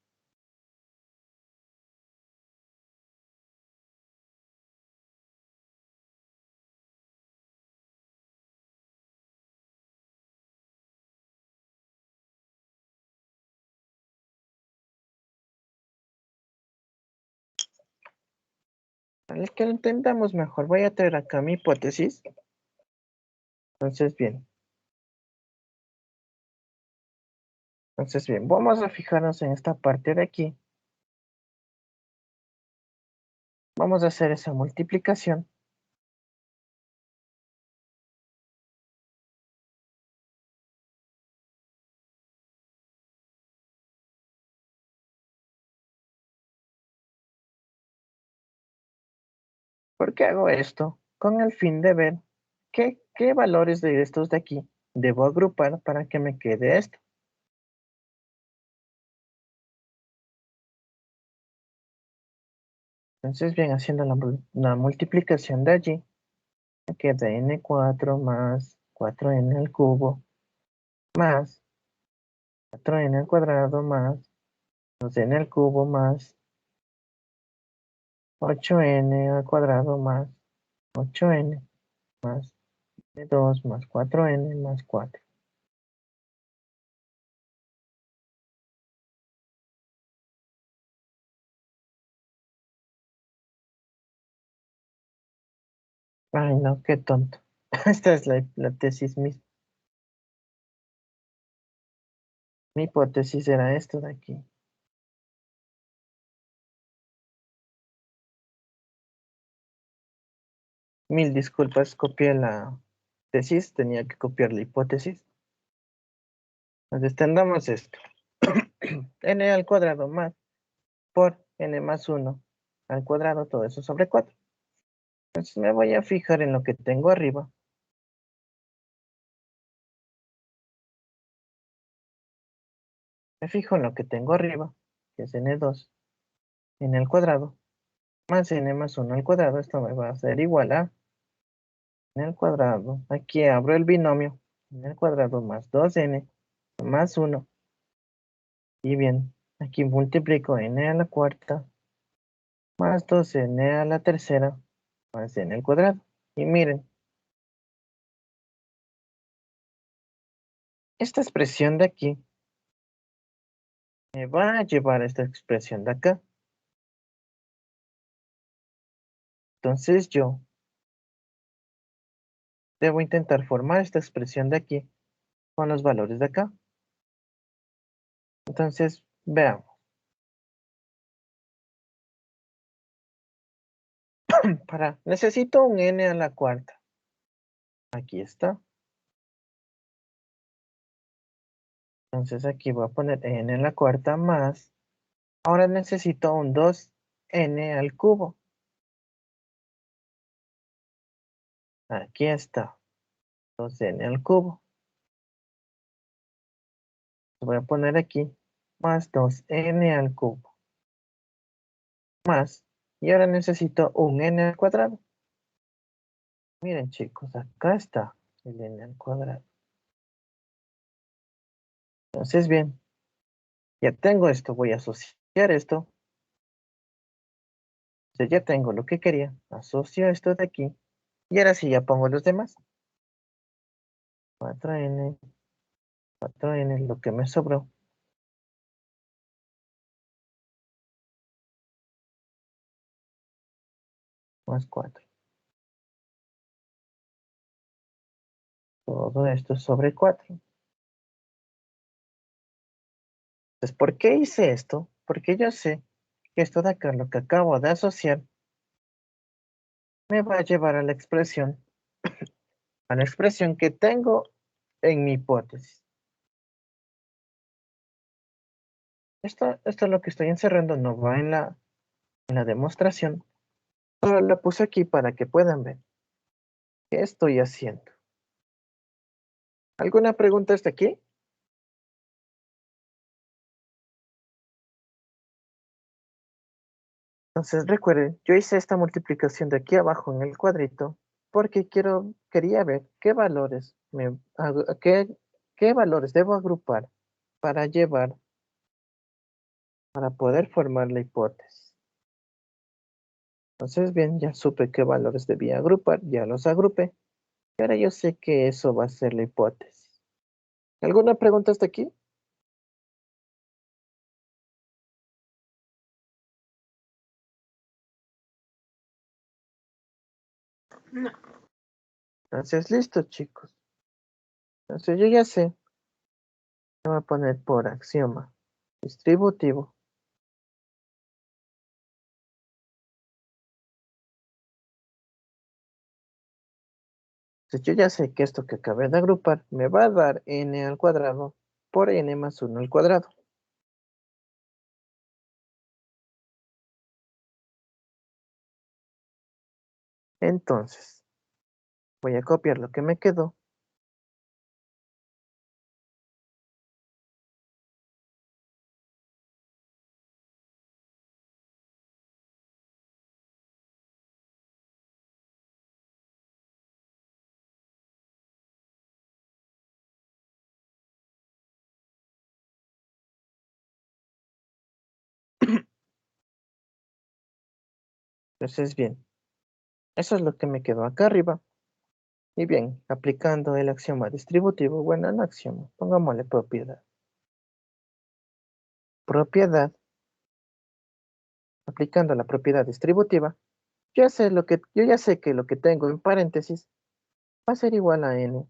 Para que lo entendamos mejor, voy a traer acá mi hipótesis. Entonces, bien. Entonces, bien, vamos a fijarnos en esta parte de aquí. Vamos a hacer esa multiplicación. ¿Por qué hago esto? Con el fin de ver qué valores de estos de aquí debo agrupar para que me quede esto. Entonces, bien, haciendo la multiplicación de allí, me queda n4 más 4n al cubo más 4n al cuadrado más 2n al cubo más 8n al cuadrado más 8n más 2 más 4n más 4. Ay, no, qué tonto. Esta es la tesis misma. Mi hipótesis era esto de aquí. Mil disculpas, copié la tesis, tenía que copiar la hipótesis. Entonces tendamos esto. N al cuadrado más por n más 1 al cuadrado, todo eso sobre 4. Entonces me voy a fijar en lo que tengo arriba. Me fijo en lo que tengo arriba, que es n2, n al cuadrado, más n más 1 al cuadrado. Esto me va a ser igual a n al cuadrado. Aquí abro el binomio. N al cuadrado más 2n más 1. Y bien, aquí multiplico n a la cuarta más 2n a la tercera más n al cuadrado. Y miren, esta expresión de aquí me va a llevar a esta expresión de acá. Entonces yo debo intentar formar esta expresión de aquí con los valores de acá. Entonces, veamos. Necesito un n a la cuarta. Aquí está. Entonces aquí voy a poner n a la cuarta más. Ahora necesito un 2n al cubo. Aquí está. 2n al cubo. Voy a poner aquí más 2n al cubo. Más. Y ahora necesito un n al cuadrado. Miren chicos, acá está el n al cuadrado. Entonces bien, ya tengo esto. Voy a asociar esto. Entonces ya tengo lo que quería. Asocio esto de aquí. Y ahora sí ya pongo los demás. 4n, 4n, lo que me sobró. Más 4. Todo esto sobre 4. Entonces, ¿por qué hice esto? Porque yo sé que esto de acá, lo que acabo de asociar, me va a llevar a la expresión que tengo en mi hipótesis. Esto es lo que estoy encerrando, no va en la demostración. Solo lo puse aquí para que puedan ver qué estoy haciendo. ¿Alguna pregunta hasta aquí? Entonces recuerden, yo hice esta multiplicación de aquí abajo en el cuadrito porque quería ver qué valores, qué valores debo agrupar para para poder formar la hipótesis. Entonces bien, ya supe qué valores debía agrupar, ya los agrupé. Y ahora yo sé que eso va a ser la hipótesis. ¿Alguna pregunta hasta aquí? Entonces, listo, chicos. Entonces, yo ya sé. Voy a poner por axioma distributivo. Entonces, yo ya sé que esto que acabé de agrupar me va a dar n al cuadrado por n más 1 al cuadrado. Entonces, voy a copiar lo que me quedó. Entonces, bien, eso es lo que me quedó acá arriba. Y bien, aplicando el axioma distributivo, bueno, no axioma, pongámosle propiedad. Propiedad, aplicando la propiedad distributiva, yo ya sé que lo que tengo en paréntesis va a ser igual a n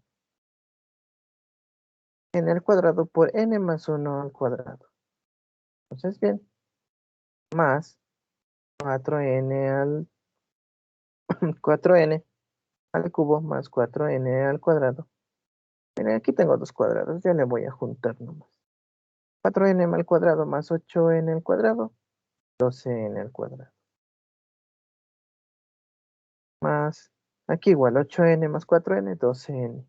al cuadrado por n más 1 al cuadrado. Entonces, bien, más 4n al 4n al cubo más 4n al cuadrado. Miren, aquí tengo dos cuadrados, ya le voy a juntar nomás. 4n al cuadrado más 8n al cuadrado, 12n al cuadrado. Más, aquí igual, 8n más 4n, 12n.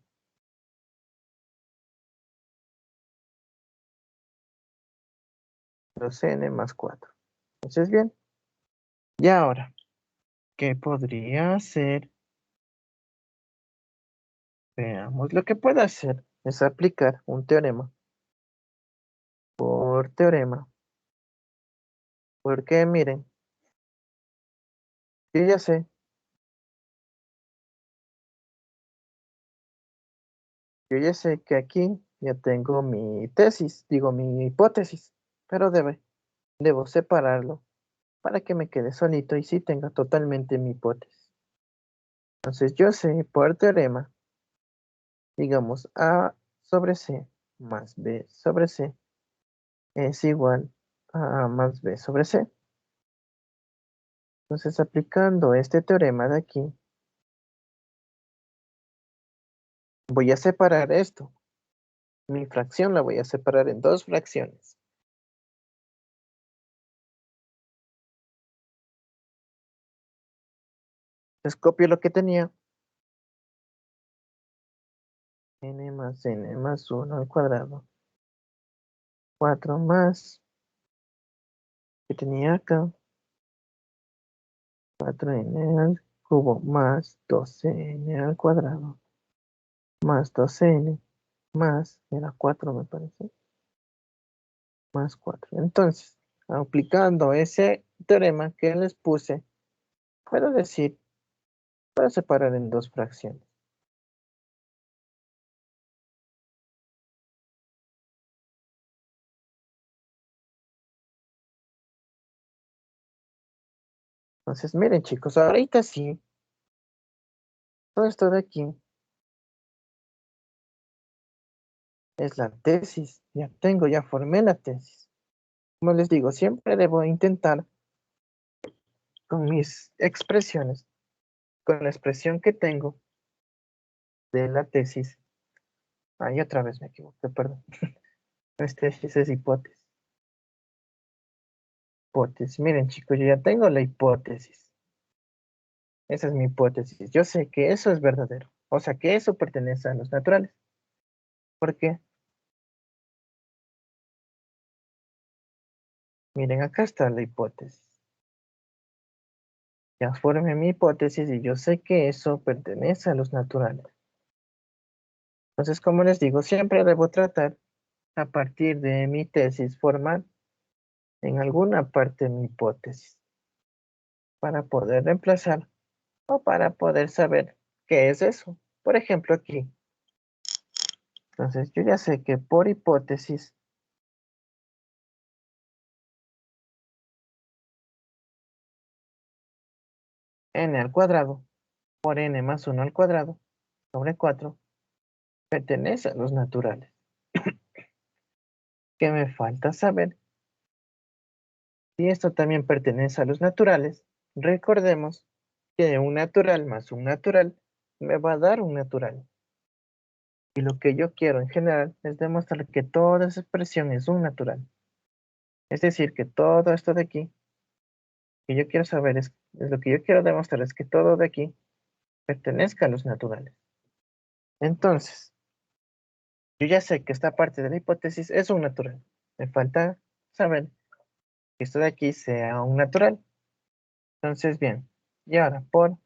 12n más 4. Entonces, bien. Y ahora, ¿qué podría hacer? Veamos, lo que puedo hacer es aplicar un teorema por teorema. Porque miren, yo ya sé, que aquí ya tengo mi tesis, digo mi hipótesis, pero debo separarlo para que me quede solito y sí tenga totalmente mi hipótesis. Entonces yo sé por teorema, digamos, A sobre C más B sobre C es igual a A más B sobre C. Entonces aplicando este teorema de aquí, voy a separar esto. Mi fracción la voy a separar en dos fracciones. Entonces copio lo que tenía. N más 1 al cuadrado. 4 más, que tenía acá. 4n al cubo más 12n al cuadrado. Más 12n más, era 4 me parece. Más 4. Entonces, aplicando ese teorema que les puse, puedo decir, puedo separar en dos fracciones. Entonces, miren chicos, ahorita sí, todo esto de aquí es la tesis. Ya formé la tesis. Como les digo, siempre debo intentar con mis expresiones, con la expresión que tengo de la tesis. Ahí otra vez me equivoqué, perdón. No es tesis, es hipótesis. Hipótesis. Miren chicos, yo ya tengo la hipótesis. Esa es mi hipótesis. Yo sé que eso es verdadero. O sea, que eso pertenece a los naturales. ¿Por qué? Miren, acá está la hipótesis. Ya formé mi hipótesis y yo sé que eso pertenece a los naturales. Entonces, como les digo, siempre debo tratar a partir de mi tesis formar en alguna parte mi hipótesis para poder reemplazar o para poder saber qué es eso. Por ejemplo, aquí. Entonces, yo ya sé que por hipótesis n al cuadrado por n más 1 al cuadrado sobre 4 pertenece a los naturales. ¿Qué me falta saber? Si esto también pertenece a los naturales, recordemos que un natural más un natural me va a dar un natural. Y lo que yo quiero en general es demostrar que toda esa expresión es un natural. Es decir, que todo esto de aquí, que yo quiero saber es lo que yo quiero demostrar es que todo de aquí pertenezca a los naturales. Entonces, yo ya sé que esta parte de la hipótesis es un natural. Me falta saber que esto de aquí sea un natural. Entonces, bien. Y ahora, por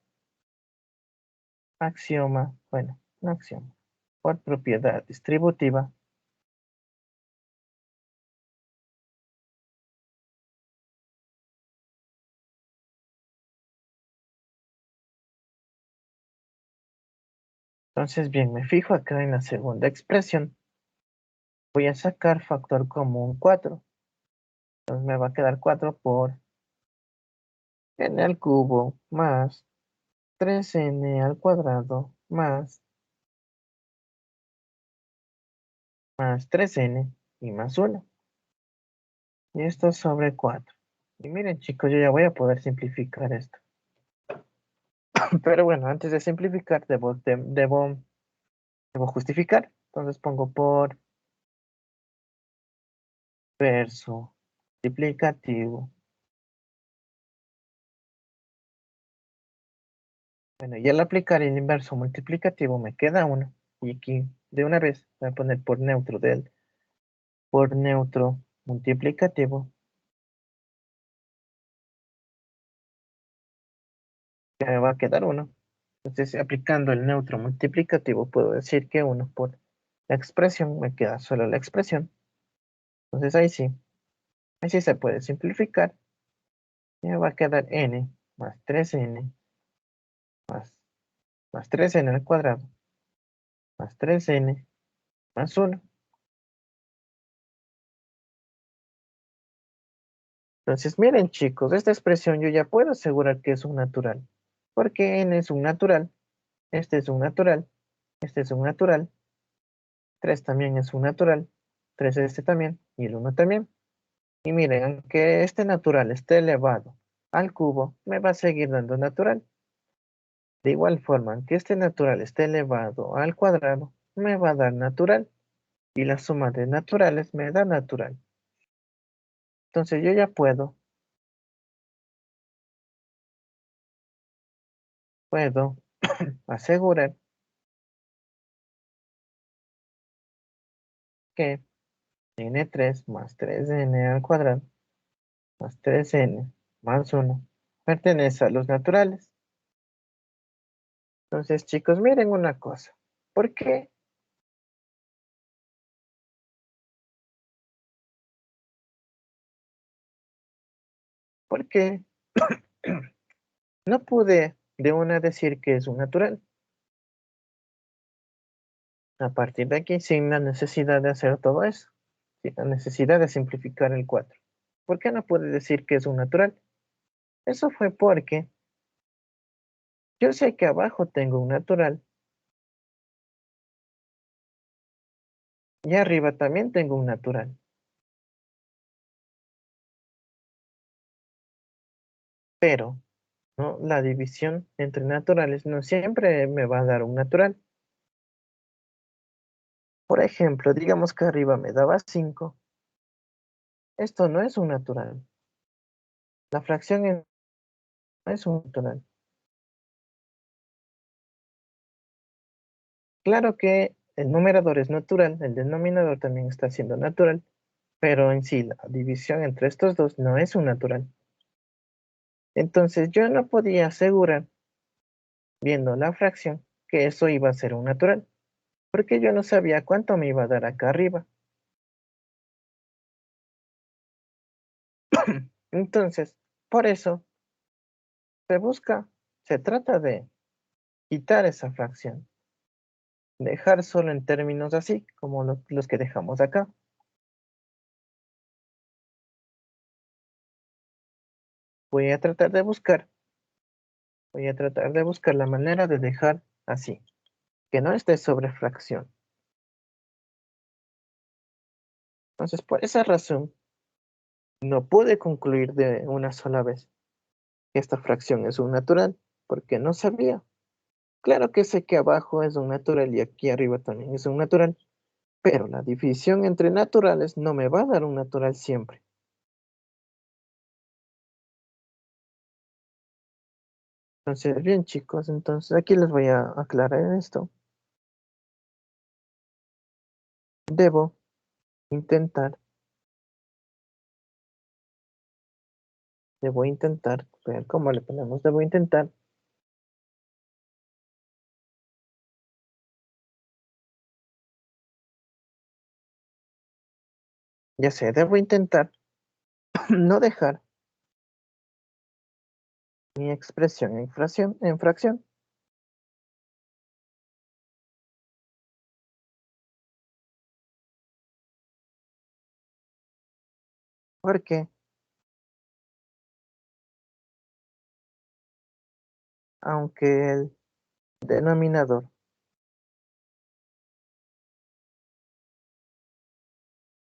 axioma, bueno, no axioma, por propiedad distributiva, entonces, bien, me fijo acá en la segunda expresión. Voy a sacar factor común 4. Entonces me va a quedar 4 por n al cubo más 3n al cuadrado más 3n y más 1. Y esto sobre 4. Y miren chicos, yo ya voy a poder simplificar esto. Pero bueno, antes de simplificar debo justificar. Entonces pongo por verso multiplicativo. Bueno, y al aplicar el inverso multiplicativo me queda 1. Y aquí de una vez voy a poner por neutro multiplicativo. Que me va a quedar 1. Entonces aplicando el neutro multiplicativo puedo decir que 1 por la expresión me queda solo la expresión. Entonces ahí sí se puede simplificar. Y me va a quedar n más 3n más, más 3n al cuadrado más 3n más 1. Entonces, miren chicos, esta expresión yo ya puedo asegurar que es un natural, porque n es un natural, este es un natural, este es un natural, 3 también es un natural, 3 este también, y el 1 también. Y miren, aunque este natural esté elevado al cubo, me va a seguir dando natural. De igual forma, aunque este natural esté elevado al cuadrado, me va a dar natural. Y la suma de naturales me da natural. Entonces yo ya puedo asegurar que n3 más 3n al cuadrado más 3n más 1 pertenece a los naturales. Entonces, chicos, miren una cosa. ¿Por qué? Porque no pude de una decir que es un natural. A partir de aquí, sin la necesidad de hacer todo eso, sin la necesidad de simplificar el 4. ¿Por qué no pude decir que es un natural? Eso fue porque yo sé que abajo tengo un natural y arriba también tengo un natural. Pero ¿no? La división entre naturales no siempre me va a dar un natural. Por ejemplo, digamos que arriba me daba 5. Esto no es un natural. La fracción no es un natural. Claro que el numerador es natural, el denominador también está siendo natural, pero en sí la división entre estos dos no es un natural. Entonces yo no podía asegurar, viendo la fracción, que eso iba a ser un natural, porque yo no sabía cuánto me iba a dar acá arriba. Entonces, por eso se trata de quitar esa fracción, dejar solo en términos así, como los que dejamos acá. Voy a tratar de buscar, voy a tratar de buscar la manera de dejar así, que no esté sobre fracción. Entonces, por esa razón, no pude concluir de una sola vez que esta fracción es un natural, porque no sabía. Claro que sé que abajo es un natural y aquí arriba también es un natural, pero la división entre naturales no me va a dar un natural siempre. Entonces, bien chicos, entonces aquí les voy a aclarar esto. Debo intentar, ver cómo le ponemos, debo intentar, ya sé, debo intentar no dejar mi expresión en fracción, porque aunque el denominador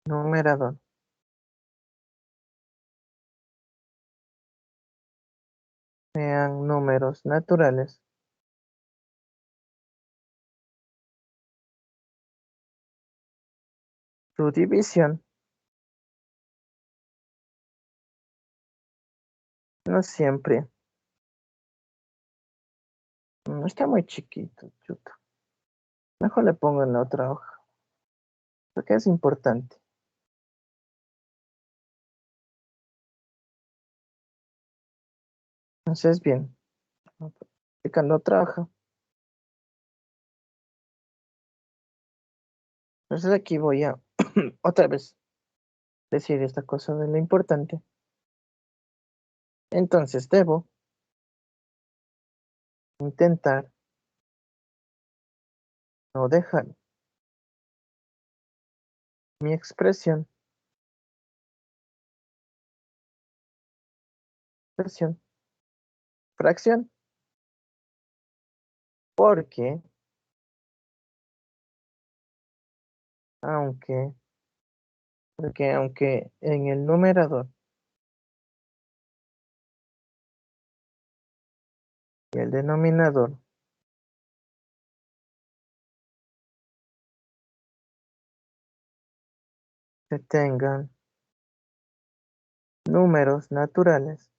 numerador sean números naturales, su división no siempre, está muy chiquito, chuta. Mejor le pongo en la otra hoja, porque es importante. Entonces, bien, aplicando otra hoja. Entonces aquí voy a otra vez decir esta cosa de lo importante. Entonces debo intentar no dejar mi expresión, fracción, porque aunque, aunque en el numerador y el denominador se tengan números naturales,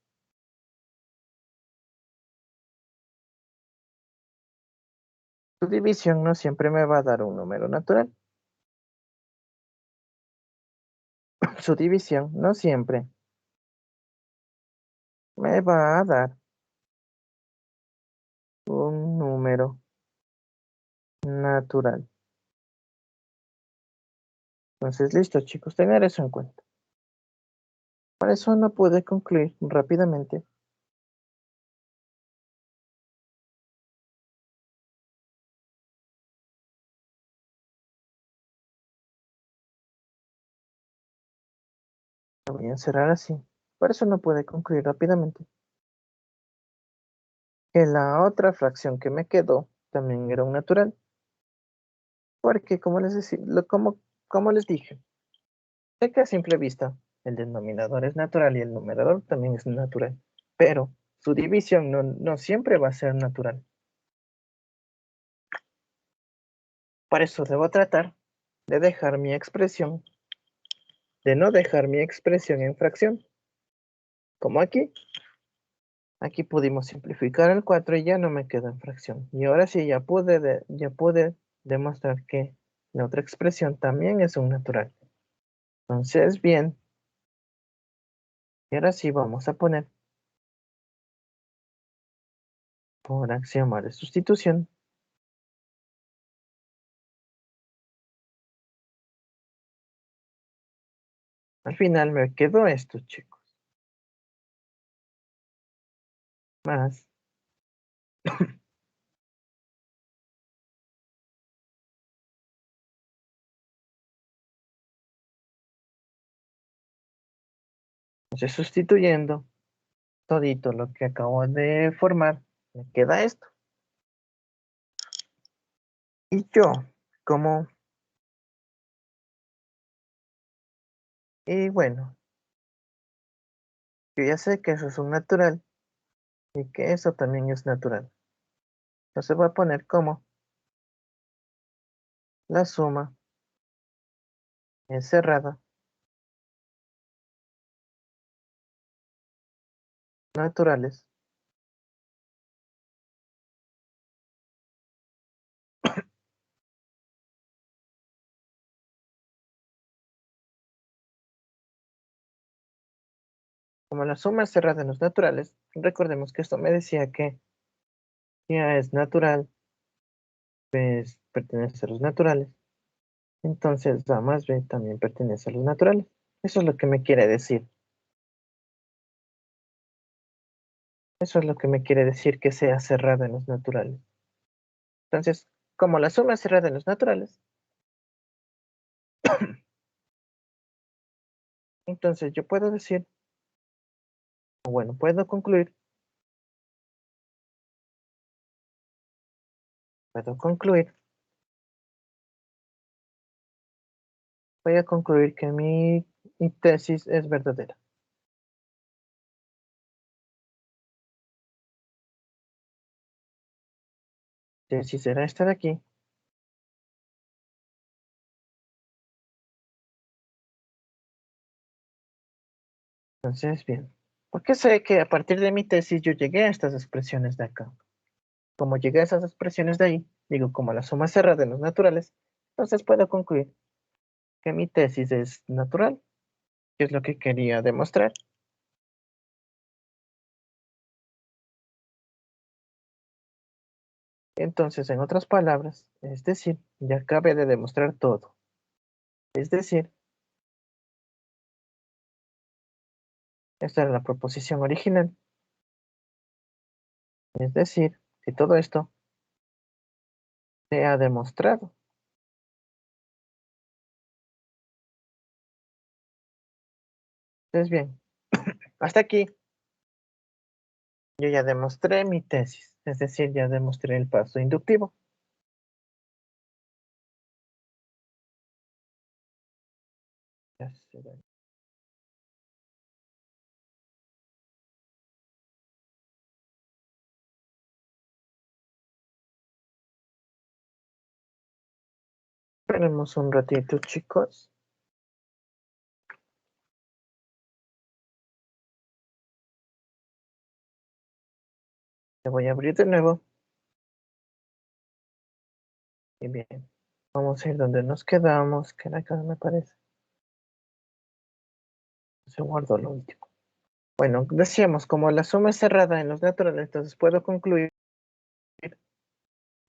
su división no siempre me va a dar un número natural. Su división no siempre me va a dar un número natural. Entonces, listo, chicos, tener eso en cuenta. Por eso no pude concluir rápidamente. Lo voy a encerrar así. Por eso no pude concluir rápidamente. Que la otra fracción que me quedó también era un natural. Porque, como les dije, sé que a simple vista el denominador es natural y el numerador también es natural. Pero su división no siempre va a ser natural. Por eso debo tratar de dejar mi expresión, de no dejar mi expresión en fracción. Como aquí. Aquí pudimos simplificar el 4 y ya no me queda en fracción. Y ahora sí, ya pude demostrar que la otra expresión también es un natural. Entonces, bien. Y ahora sí vamos a poner por axioma de sustitución. Al final me quedó esto, chicos. Más. Entonces, sustituyendo todito lo que acabo de formar, me queda esto. Y yo, como, y bueno, yo ya sé que eso es un natural y que eso también es natural. Entonces voy a poner como la suma es cerrada, naturales, como la suma es cerrada en los naturales, recordemos que esto me decía que si A es natural, pues pertenece a los naturales. Entonces A más B también pertenece a los naturales. Eso es lo que me quiere decir. Eso es lo que me quiere decir que sea cerrada en los naturales. Entonces, como la suma es cerrada en los naturales, entonces yo puedo decir, o bueno, puedo concluir, voy a concluir que mi tesis es verdadera. Tesis será esta de aquí. Entonces, bien. Porque sé que a partir de mi tesis yo llegué a estas expresiones de acá. Como llegué a esas expresiones de ahí, digo, como la suma cerrada de los naturales, entonces puedo concluir que mi tesis es natural, que es lo que quería demostrar. Entonces, en otras palabras, es decir, ya acabé de demostrar todo. Es decir, esta era la proposición original. Es decir, que todo esto se ha demostrado. Entonces, bien, hasta aquí yo ya demostré mi tesis, es decir, ya demostré el paso inductivo. Ya se ve. Esperemos un ratito, chicos. Te voy a abrir de nuevo. Y bien, vamos a ir donde nos quedamos, que era acá me parece. Se guardó lo último. Bueno, decíamos, como la suma es cerrada en los naturales, entonces puedo concluir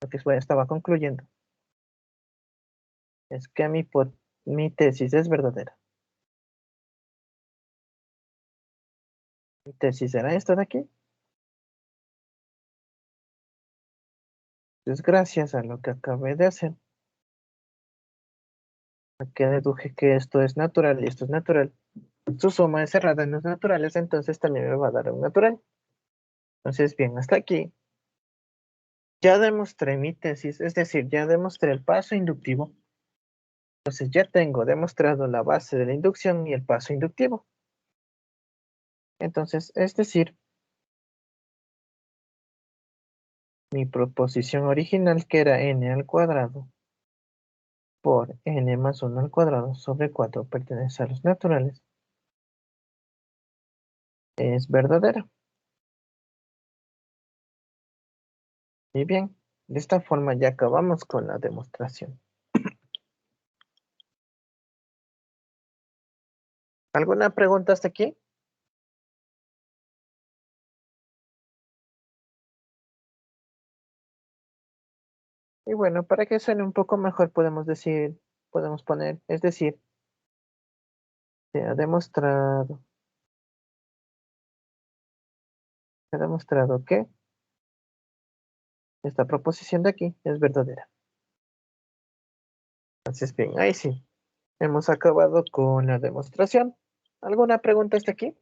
lo que estaba concluyendo. Es que mi tesis es verdadera. Mi tesis era esta de aquí. Entonces, gracias a lo que acabé de hacer, a que deduje que esto es natural y esto es natural, su suma es cerrada en los naturales, entonces también me va a dar un natural. Entonces, bien, hasta aquí. Ya demostré mi tesis, es decir, ya demostré el paso inductivo. Entonces ya tengo demostrado la base de la inducción y el paso inductivo. Entonces, es decir, mi proposición original, que era n al cuadrado por n más 1 al cuadrado sobre 4 pertenece a los naturales, es verdadera. Y bien, de esta forma ya acabamos con la demostración. ¿Alguna pregunta hasta aquí? Y bueno, para que suene un poco mejor podemos poner, es decir, se ha demostrado que esta proposición de aquí es verdadera. Entonces, bien, ahí sí, hemos acabado con la demostración. ¿Alguna pregunta hasta aquí?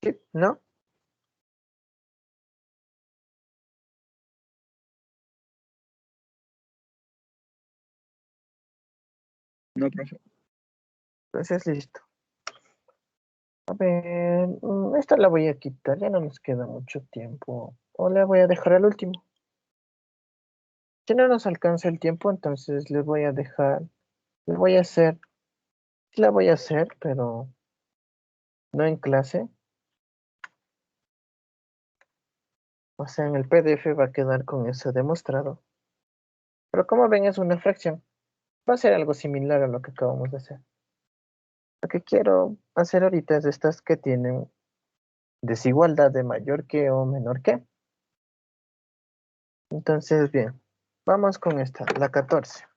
Sí, ¿no? No, profe. Entonces, listo. A ver, esta la voy a quitar, ya no nos queda mucho tiempo. O la voy a dejar al último. Si no nos alcanza el tiempo, entonces les voy a dejar, les voy a hacer, sí la voy a hacer, pero no en clase. O sea, en el PDF va a quedar con eso demostrado. Pero como ven, es una fracción. Va a ser algo similar a lo que acabamos de hacer. Lo que quiero hacer ahorita es estas que tienen desigualdad de mayor que o menor que. Entonces, bien, vamos con esta, la 14.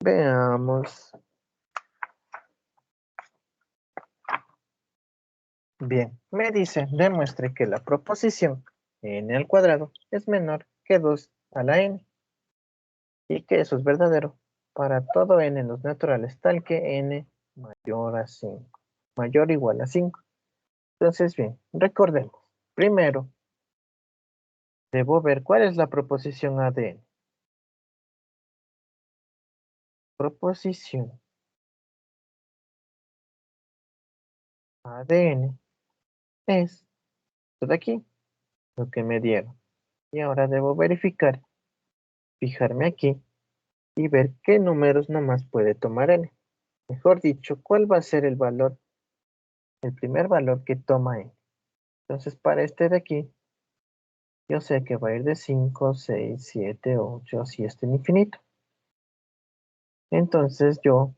Veamos. Bien, me dice, demuestre que la proposición n al cuadrado es menor que 2 a la n y que eso es verdadero para todo n en los naturales, tal que n mayor a 5, mayor o igual a 5. Entonces, bien, recordemos. Primero, debo ver cuál es la proposición a de n. Proposición a de n es esto de aquí, lo que me dieron. Y ahora debo verificar, fijarme aquí y ver qué números nomás puede tomar n. Mejor dicho, cuál va a ser el valor, el primer valor que toma n. Entonces, para este de aquí, yo sé que va a ir de 5, 6, 7, 8, así hasta el infinito. Entonces, yo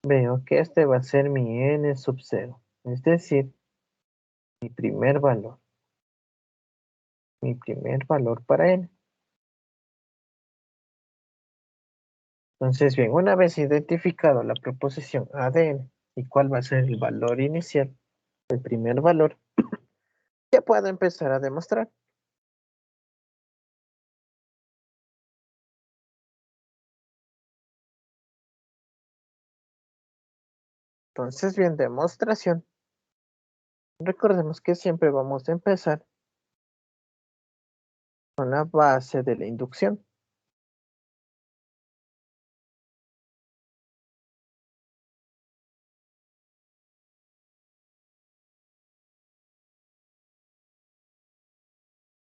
veo que este va a ser mi n sub 0, es decir, mi primer valor para n. Entonces, bien, una vez identificado la proposición a de n y cuál va a ser el valor inicial, el primer valor, ya puedo empezar a demostrar. Entonces, bien, demostración. Recordemos que siempre vamos a empezar con la base de la inducción.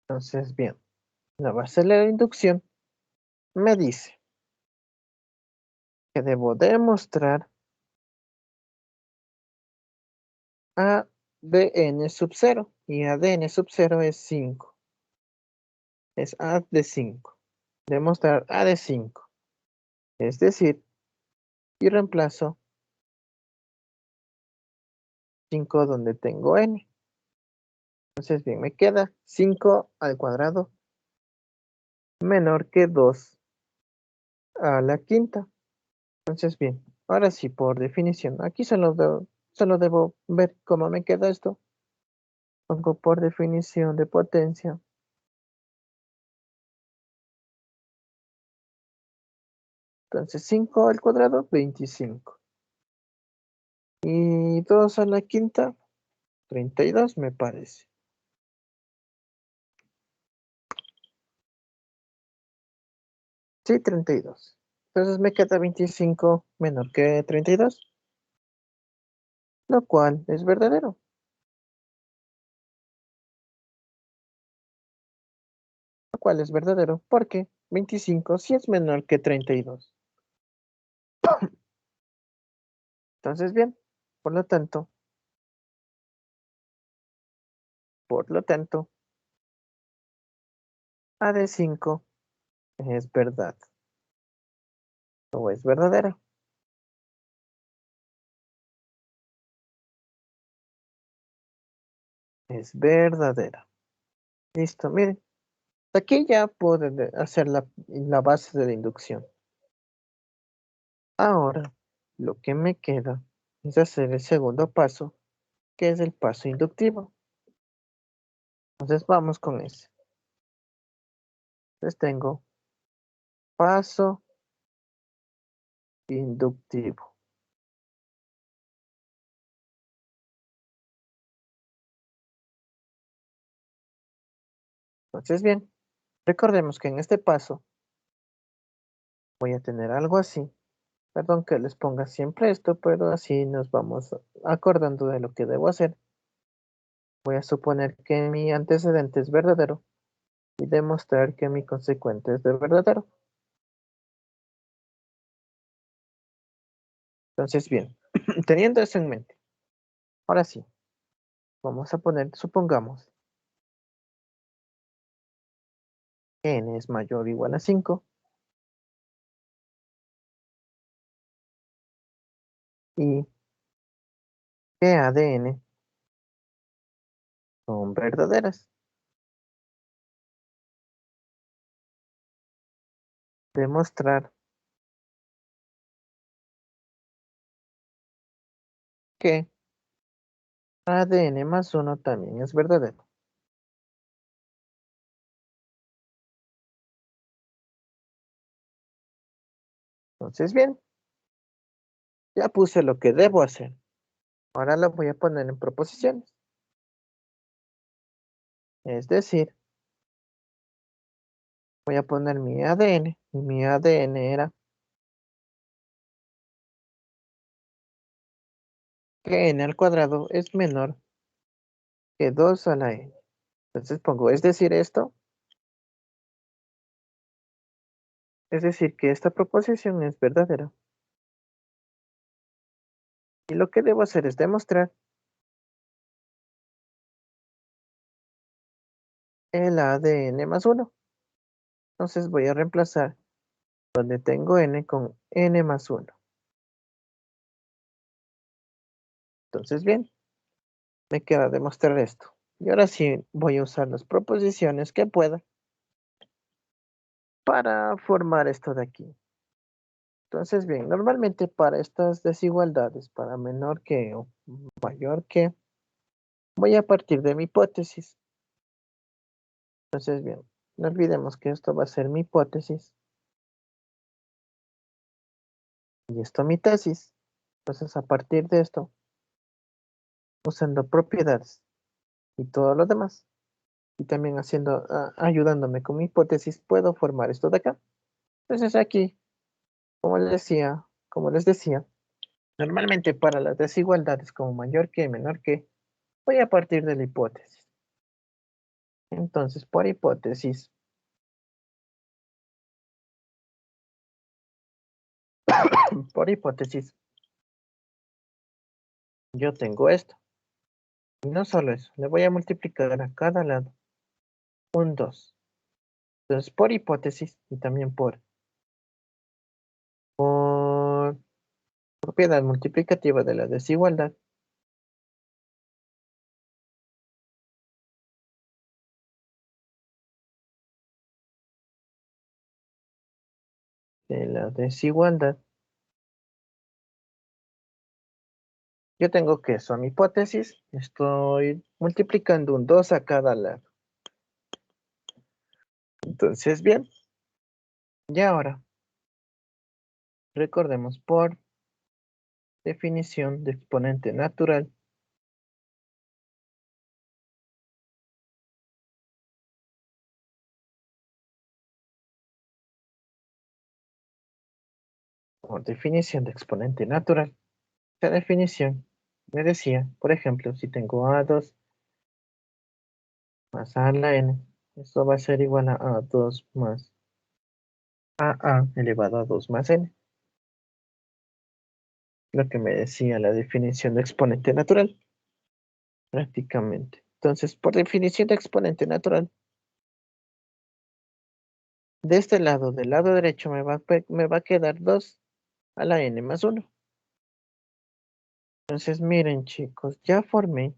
Entonces, bien, la base de la inducción me dice que debo demostrar a de n sub 0 y a de n sub 0 es 5. Es a de 5. Demostrar a de 5. Es decir, y reemplazo 5 donde tengo n. Entonces, bien, me queda 5 al cuadrado menor que 2 a la quinta. Entonces, bien, ahora sí, por definición, aquí solo debo ver cómo me queda esto. Pongo por definición de potencia. Entonces, 5 al cuadrado, 25. Y 2 a la quinta, 32 me parece. Sí, 32. Entonces me queda 25 menor que 32, lo cual es verdadero. Lo cual es verdadero porque 25 sí es menor que 32. Entonces, bien, por lo tanto, A de 5 es verdad o es verdadero. Es verdadera. Listo, miren. Aquí ya puedo hacer la base de la inducción. Ahora, lo que me queda es hacer el segundo paso, que es el paso inductivo. Entonces vamos con ese. Entonces tengo paso inductivo. Entonces bien, recordemos que en este paso Voy a tener algo así. Perdón que les ponga siempre esto, pero así nos vamos acordando de lo que debo hacer. Voy a suponer que mi antecedente es verdadero y demostrar que mi consecuente es de verdadero. Entonces, bien, teniendo eso en mente, ahora sí, vamos a poner, supongamos, que n es mayor o igual a 5 y que a de n son verdaderas. Demostrar que a de n más 1 también es verdadero. Entonces, bien, ya puse lo que debo hacer. Ahora lo voy a poner en proposiciones. Es decir, voy a poner mi ADN y mi ADN era que n al cuadrado es menor que 2 a la n. Entonces pongo, es decir, esto, es decir, que esta proposición es verdadera. Y lo que debo hacer es demostrar el ADN más 1. Entonces voy a reemplazar donde tengo n con n más 1. Entonces, bien, me queda demostrar esto. Y ahora sí voy a usar las proposiciones que pueda para formar esto de aquí. Entonces, bien, normalmente para estas desigualdades, para menor que o mayor que, voy a partir de mi hipótesis. Entonces, bien, no olvidemos que esto va a ser mi hipótesis y esto mi tesis. Entonces, a partir de esto, usando propiedades y todo lo demás, y también ayudándome con mi hipótesis, puedo formar esto de acá. Entonces, aquí, como les decía, normalmente para las desigualdades como mayor que, menor que, voy a partir de la hipótesis. Entonces, por hipótesis, yo tengo esto. Y no solo eso, le voy a multiplicar a cada lado un 2. Entonces, por hipótesis y también por propiedad multiplicativa de la desigualdad, yo tengo que eso a mi hipótesis, estoy multiplicando un 2 a cada lado. Entonces, bien, y ahora, recordemos por definición de exponente natural, por definición de exponente natural, esta definición me decía, por ejemplo, si tengo a2 más a la n, esto va a ser igual a a2 más a elevado a 2 más n, lo que me decía la definición de exponente natural, prácticamente. Entonces, por definición de exponente natural, de este lado, del lado derecho, me va a quedar 2 a la n más 1. Entonces, miren chicos, ya formé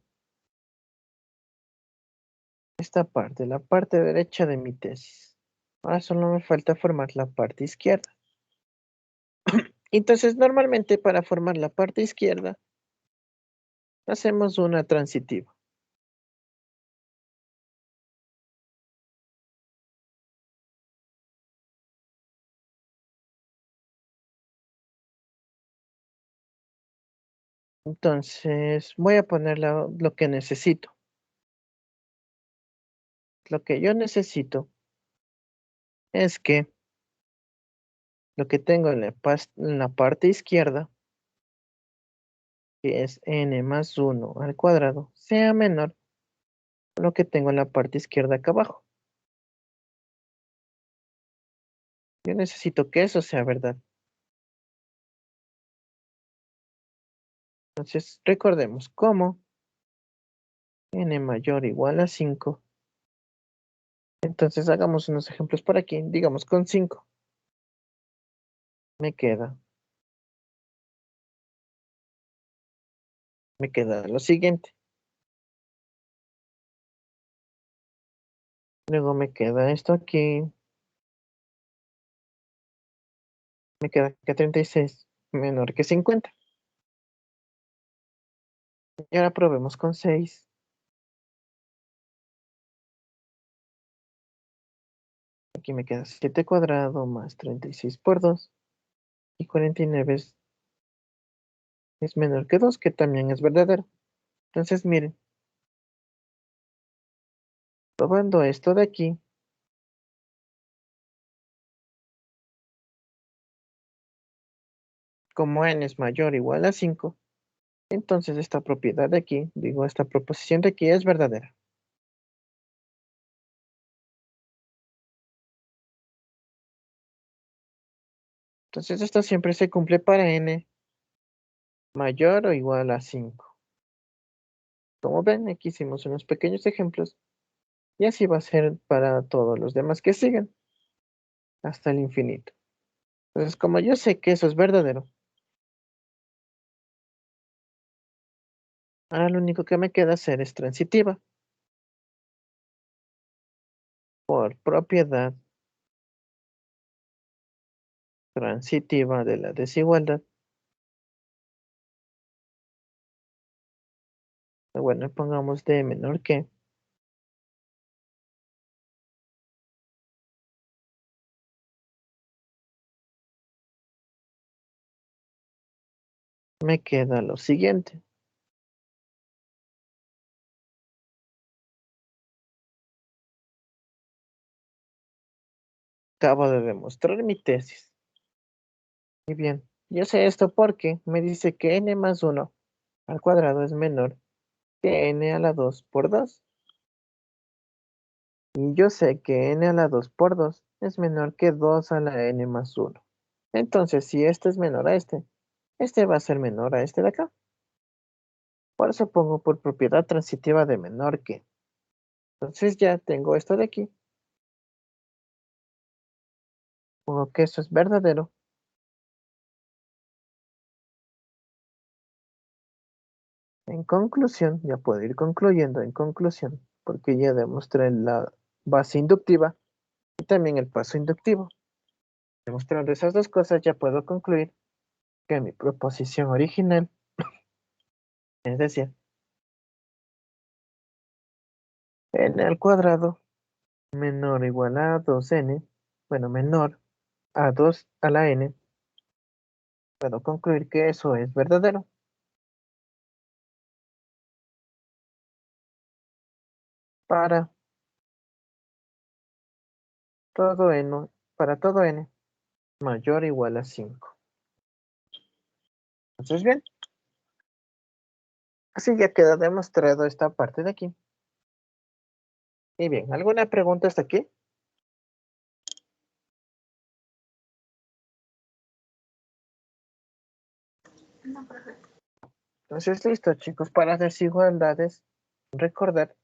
esta parte, la parte derecha de mi tesis. Ahora solo me falta formar la parte izquierda. Entonces, normalmente para formar la parte izquierda, hacemos una transitiva. Entonces, voy a poner lo que necesito. Lo que yo necesito es que lo que tengo en la parte izquierda, que es n más 1 al cuadrado, sea menor a lo que tengo en la parte izquierda acá abajo. Yo necesito que eso sea verdad. Entonces, recordemos cómo n mayor o igual a 5. Entonces, hagamos unos ejemplos por aquí. Digamos, con 5 me queda lo siguiente. Luego me queda esto aquí. Me queda que 36 menor que 50. Y ahora probemos con 6. Aquí me queda 7 cuadrado más 36 por 2. Y 49 es menor que 2, que también es verdadero. Entonces, miren, probando esto de aquí, como n es mayor o igual a 5, entonces esta propiedad de aquí, digo, esta proposición de aquí es verdadera. Entonces esto siempre se cumple para n mayor o igual a 5. Como ven, aquí hicimos unos pequeños ejemplos y así va a ser para todos los demás que sigan hasta el infinito. Entonces, como yo sé que eso es verdadero, ahora lo único que me queda hacer es transitiva. Por propiedad transitiva de la desigualdad. Bueno, pongamos d menor que. Me queda lo siguiente. Acabo de demostrar mi tesis. Muy bien, yo sé esto porque me dice que n más 1 al cuadrado es menor que n a la 2 por 2. Y yo sé que n a la 2 por 2 es menor que 2 a la n más 1. Entonces, si este es menor a este va a ser menor a este de acá. Por eso pongo por propiedad transitiva de menor que. Entonces ya tengo esto de aquí. Pongo que eso es verdadero. En conclusión, ya puedo ir concluyendo en conclusión, porque ya demostré la base inductiva y también el paso inductivo. Demostrando esas dos cosas, ya puedo concluir que mi proposición original, es decir, n al cuadrado menor o igual a 2n, bueno, menor a 2 a la n, puedo concluir que eso es verdadero. Para todo n, para todo n mayor o igual a 5. Entonces, bien, así ya queda demostrado esta parte de aquí. Y bien, ¿alguna pregunta hasta aquí? Entonces, listo, chicos, para desigualdades, recordar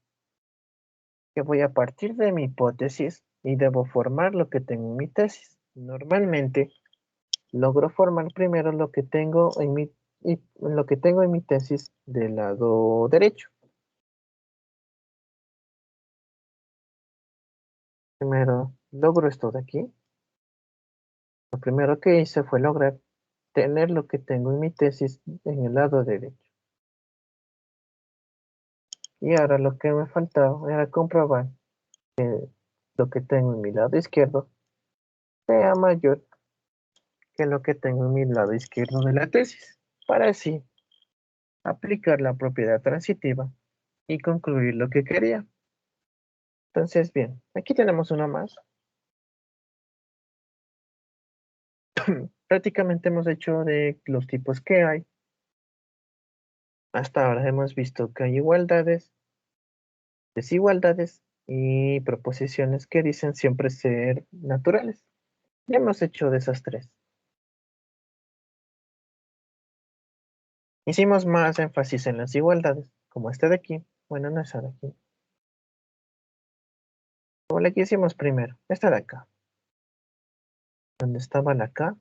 que voy a partir de mi hipótesis y debo formar lo que tengo en mi tesis. Normalmente, logro formar primero lo que tengo en mi tesis del lado derecho. Primero, logro esto de aquí. Lo primero que hice fue lograr tener lo que tengo en mi tesis en el lado derecho. Y ahora lo que me faltaba era comprobar que lo que tengo en mi lado izquierdo sea mayor que lo que tengo en mi lado izquierdo de la tesis, para así aplicar la propiedad transitiva y concluir lo que quería. Entonces, bien, aquí tenemos una más. prácticamente hemos hecho de los tipos que hay. Hasta ahora hemos visto que hay igualdades, desigualdades y proposiciones que dicen siempre ser naturales. Ya hemos hecho de esas tres. Hicimos más énfasis en las igualdades, como esta de aquí. Bueno, no esa de aquí. Como la que hicimos primero, esta de acá. Donde estaba la K,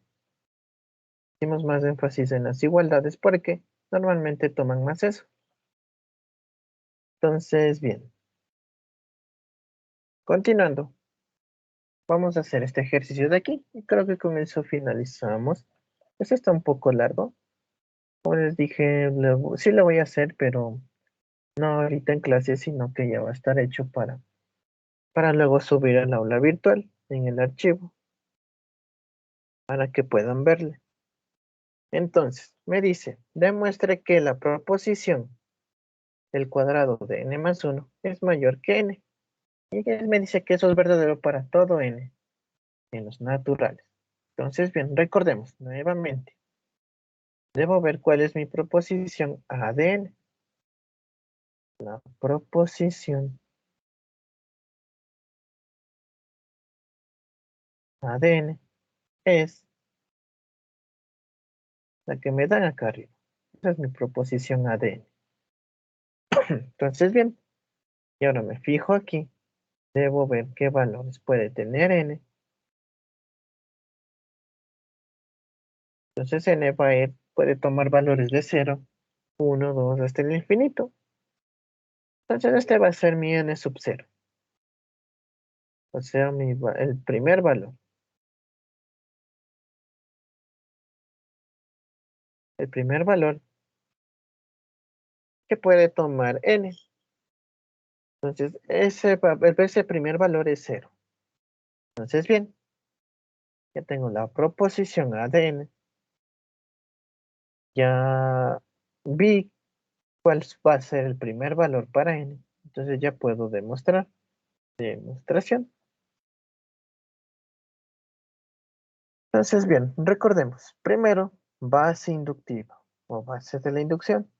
hicimos más énfasis en las igualdades porque normalmente toman más eso. Entonces, bien. Continuando, vamos a hacer este ejercicio de aquí. Y creo que con eso finalizamos. Este está un poco largo. Como les dije, sí lo voy a hacer, pero no ahorita en clase, sino que ya va a estar hecho para luego subir al aula virtual en el archivo, para que puedan verle. Entonces, me dice, demuestre que la proposición del cuadrado de n más 1 es mayor que n. Y él me dice que eso es verdadero para todo n, en los naturales. Entonces, bien, recordemos nuevamente. Debo ver cuál es mi proposición A de n. La proposición A de n es la que me dan acá arriba. Esa es mi proposición A de n. Entonces, bien, y ahora me fijo aquí. Debo ver qué valores puede tener n. Entonces n va a ir, puede tomar valores de 0, 1, 2, hasta el infinito. Entonces este va a ser mi n sub 0. O sea, el primer valor. El primer valor que puede tomar n. Entonces ese primer valor es 0. Entonces bien, ya tengo la proposición A de n. Ya vi cuál va a ser el primer valor para n. Entonces ya puedo demostrar. Demostración. Entonces, bien, recordemos. Primero, base inductiva o base de la inducción.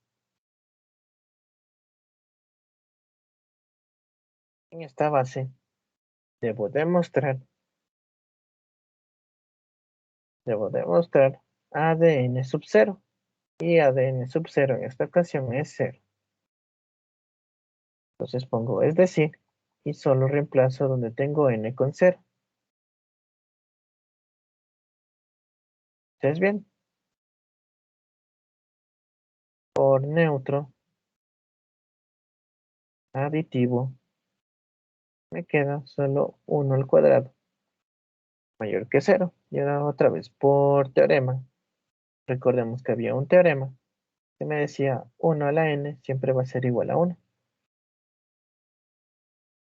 En esta base debo demostrar A de n sub 0. Y A de n sub 0 en esta ocasión es 0. Entonces pongo es decir, y solo reemplazo donde tengo n con 0. Entonces, bien, por neutro aditivo me queda solo 1 al cuadrado mayor que 0. Y ahora otra vez por teorema. Recordemos que había un teorema que me decía 1 a la n siempre va a ser igual a 1.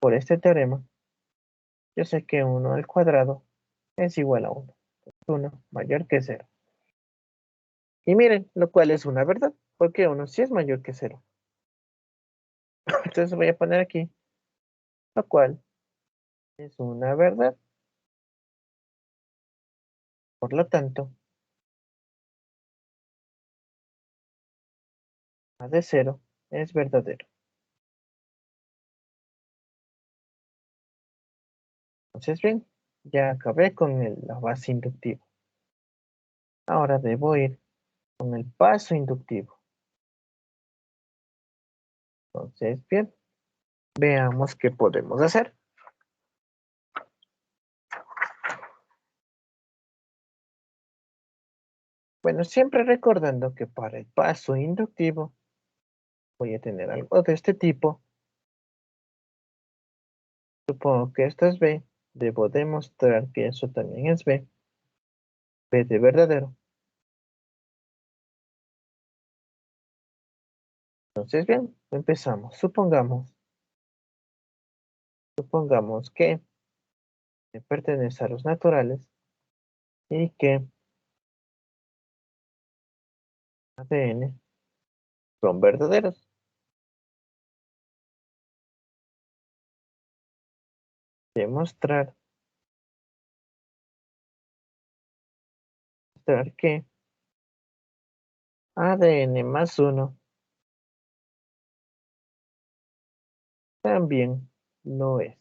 Por este teorema, yo sé que 1 al cuadrado es igual a 1. 1 mayor que 0. Y miren, lo cual es una verdad, porque 1 sí es mayor que 0. Entonces voy a poner aquí, lo cual es una verdad. Por lo tanto, A de 0 es verdadero. Entonces, bien, ya acabé con la base inductiva. Ahora debo ir con el paso inductivo. Entonces, bien, veamos qué podemos hacer. Bueno, siempre recordando que para el paso inductivo voy a tener algo de este tipo. Supongo que esto es B. Debo demostrar que eso también es B. B de verdadero. Entonces, bien, empezamos. Supongamos que pertenece a los naturales y que ADN son verdaderos. Demostrar demostrar que a de n más 1 también lo es.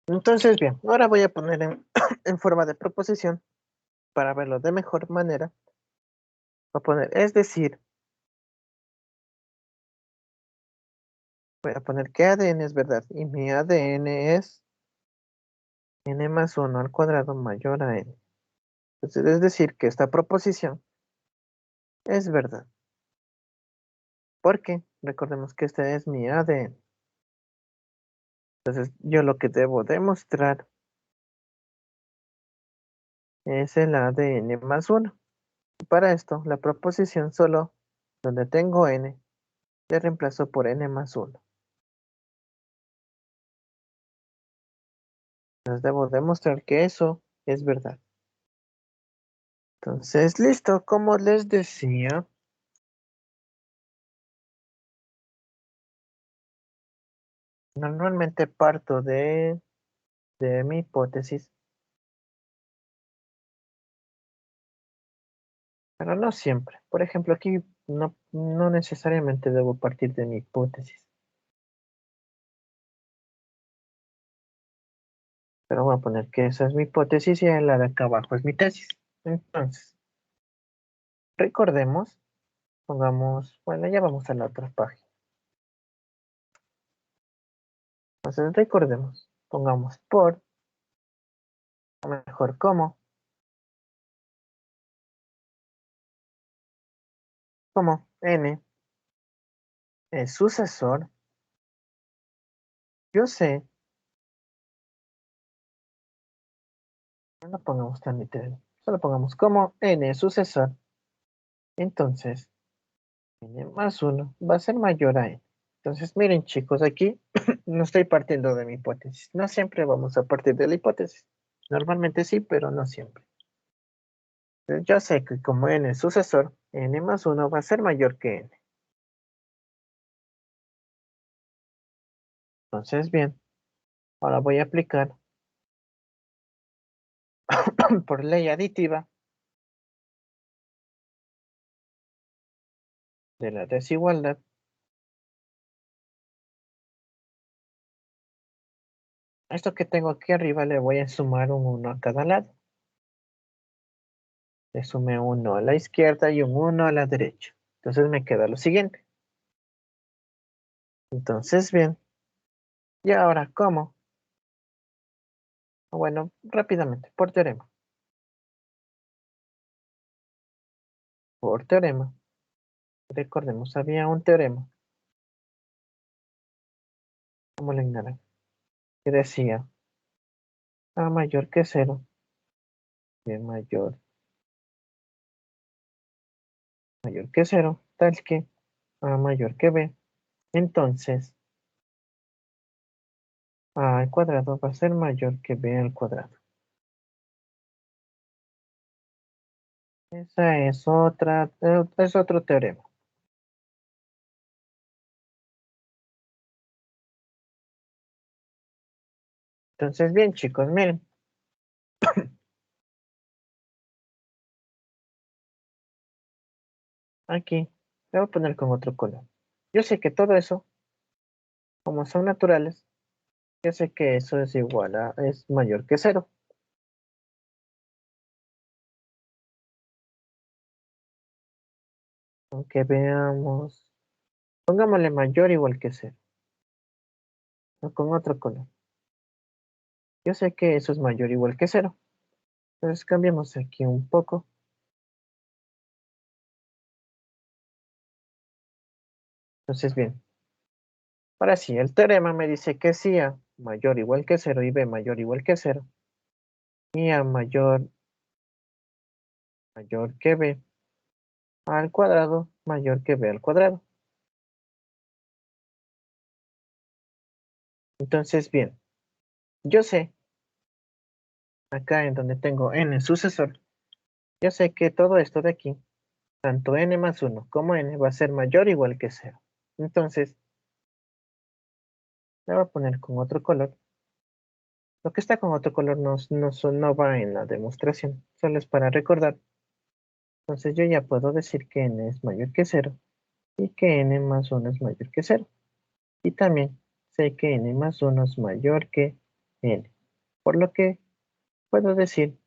Entonces, bien, ahora voy a poner en forma de proposición para verlo de mejor manera. Voy a poner, es decir, voy a poner que ADN es verdad y mi ADN es n más 1 al cuadrado mayor a n. Entonces, es decir, que esta proposición es verdad. Porque recordemos que este es mi ADN. Entonces, yo lo que debo demostrar es el ADN más 1. Y para esto, la proposición solo donde tengo n, le reemplazo por n más 1. Entonces, debo demostrar que eso es verdad. Entonces, listo, como les decía, normalmente parto de mi hipótesis, pero no siempre. Por ejemplo, aquí no necesariamente debo partir de mi hipótesis. Pero voy a poner que esa es mi hipótesis y la de acá abajo es mi tesis. Entonces, recordemos, pongamos, bueno, ya vamos a la otra página. Entonces, recordemos, pongamos por, o mejor como n es sucesor, yo sé, no pongamos tan literal, solo pongamos como n es sucesor, entonces n más 1 va a ser mayor a n. Entonces, miren chicos, aquí no estoy partiendo de mi hipótesis. No siempre vamos a partir de la hipótesis. Normalmente sí, pero no siempre. Entonces, yo sé que como n es sucesor, n más 1 va a ser mayor que n. Entonces, bien, ahora voy a aplicar por ley aditiva de la desigualdad. Esto que tengo aquí arriba le voy a sumar un 1 a cada lado. Le sumé 1 a la izquierda y un 1 a la derecha. Entonces me queda lo siguiente. Entonces, bien. ¿Y ahora cómo? Bueno, rápidamente, por teorema. Por teorema. Recordemos, había un teorema, como le ignoran, que decía A mayor que 0, B mayor que 0, tal que A mayor que B. Entonces, A al cuadrado va a ser mayor que B al cuadrado. Esa es otro teorema. Entonces, bien chicos, miren. Aquí, le voy a poner con otro color. Yo sé que todo eso, como son naturales, yo sé que eso es igual a, es mayor que 0. Aunque veamos, pongámosle mayor igual que 0, o con otro color. Yo sé que eso es mayor igual que 0. Entonces cambiamos aquí un poco. Entonces, bien. Ahora sí, el teorema me dice que si A mayor igual que 0 y B mayor igual que 0, y A mayor que B al cuadrado mayor que B al cuadrado. Entonces, bien, yo sé, acá en donde tengo n sucesor, yo sé que todo esto de aquí, tanto n más 1 como n va a ser mayor o igual que 0. Entonces, le voy a poner con otro color. Lo que está con otro color no va en la demostración, solo es para recordar. Entonces yo ya puedo decir que n es mayor que 0 y que n más 1 es mayor que 0. Y también sé que n más 1 es mayor que n. Por lo que puedo decir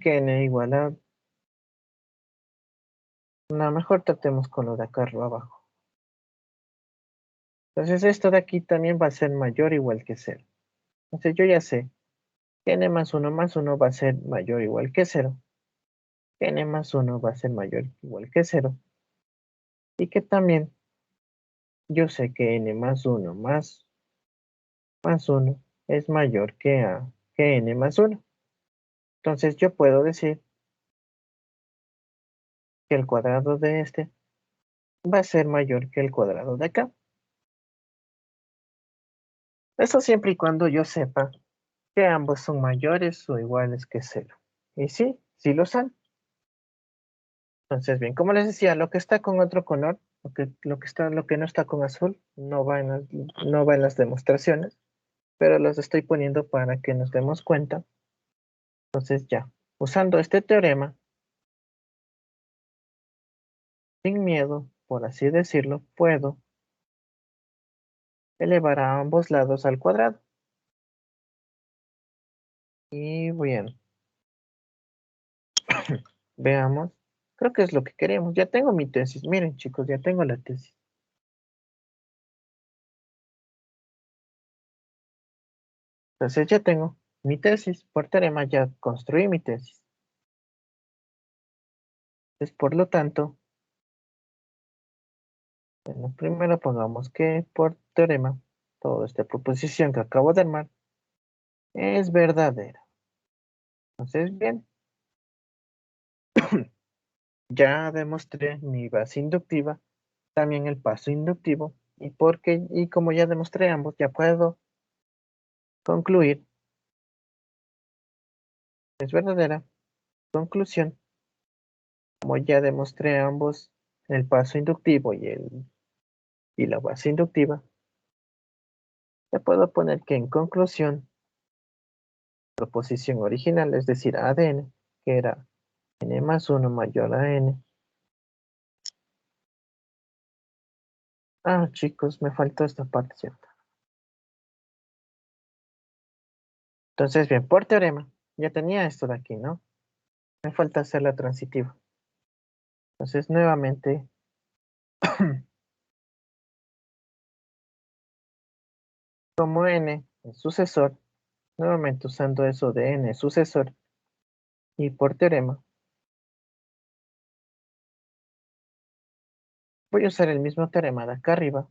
que n igual a... No, mejor tratemos con lo de acá abajo. Entonces esto de aquí también va a ser mayor o igual que 0. Entonces yo ya sé que n más 1 va a ser mayor o igual que 0. Que n más 1 va a ser mayor o igual que 0. Y que también yo sé que n más 1 más 1 es mayor que n más 1. Entonces yo puedo decir que el cuadrado de este va a ser mayor que el cuadrado de acá. Eso siempre y cuando yo sepa que ambos son mayores o iguales que 0. Y sí, sí lo son. Entonces, bien, como les decía, lo que está con otro color, lo que no está con azul, no va en las demostraciones, pero los estoy poniendo para que nos demos cuenta. Entonces ya, usando este teorema, sin miedo, por así decirlo, puedo elevar a ambos lados al cuadrado. Y bien, veamos. Creo que es lo que queremos. Ya tengo mi tesis. Miren, chicos, ya tengo la tesis. Entonces ya tengo mi tesis. Por teorema ya construí mi tesis. Entonces, por lo tanto, bueno, primero pongamos que por teorema, toda esta proposición que acabo de armar es verdadera. Entonces, bien, ya demostré mi base inductiva, también el paso inductivo, y como ya demostré ambos, ya puedo concluir, es verdadera. Conclusión, como ya demostré ambos, el paso inductivo y la base inductiva, ya puedo poner que en conclusión, proposición original, es decir, A de n, que era n más 1 mayor a n. Ah, chicos, me faltó esta parte, ¿cierto? Entonces, bien, por teorema, ya tenía esto de aquí, ¿no? Me falta hacer la transitiva. Entonces, nuevamente, como n es sucesor, nuevamente usando eso de n sucesor, y por teorema, voy a usar el mismo teorema de acá arriba.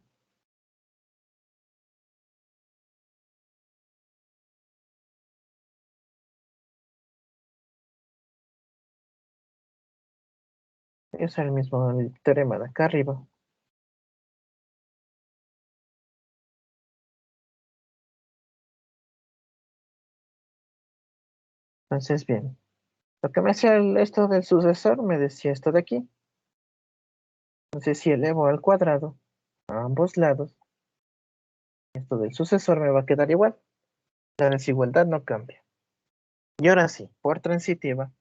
Voy a usar el mismo teorema de acá arriba. Entonces, bien, lo que me hacía esto del sucesor me decía esto de aquí. Entonces, si elevo al cuadrado a ambos lados, esto del sucesor me va a quedar igual. La desigualdad no cambia. Y ahora sí, por transitiva,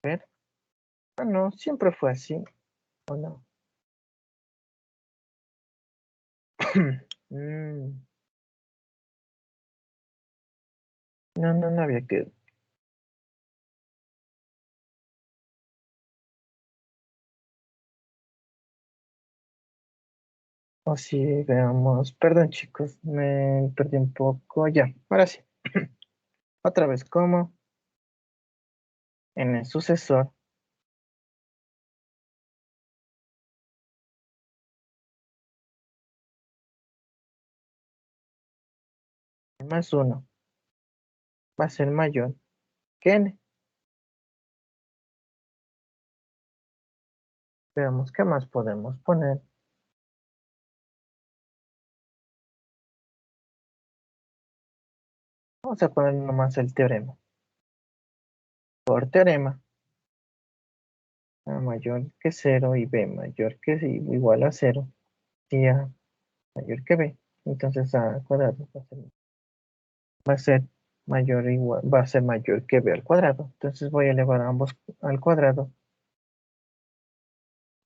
a ver, ah, no, siempre fue así, ¿o no? Mm, no había que... O sí, veamos. Perdón, chicos, me perdí un poco. Ya, ahora sí. Otra vez, como en el sucesor más 1 va a ser mayor que n. Veamos qué más podemos poner. Vamos a poner nomás el teorema. Por teorema, A mayor que 0 y B mayor que igual a 0, y A mayor que B, entonces A al cuadrado va a ser mayor o igual, va a ser mayor que B al cuadrado. Entonces voy a elevar a ambos al cuadrado.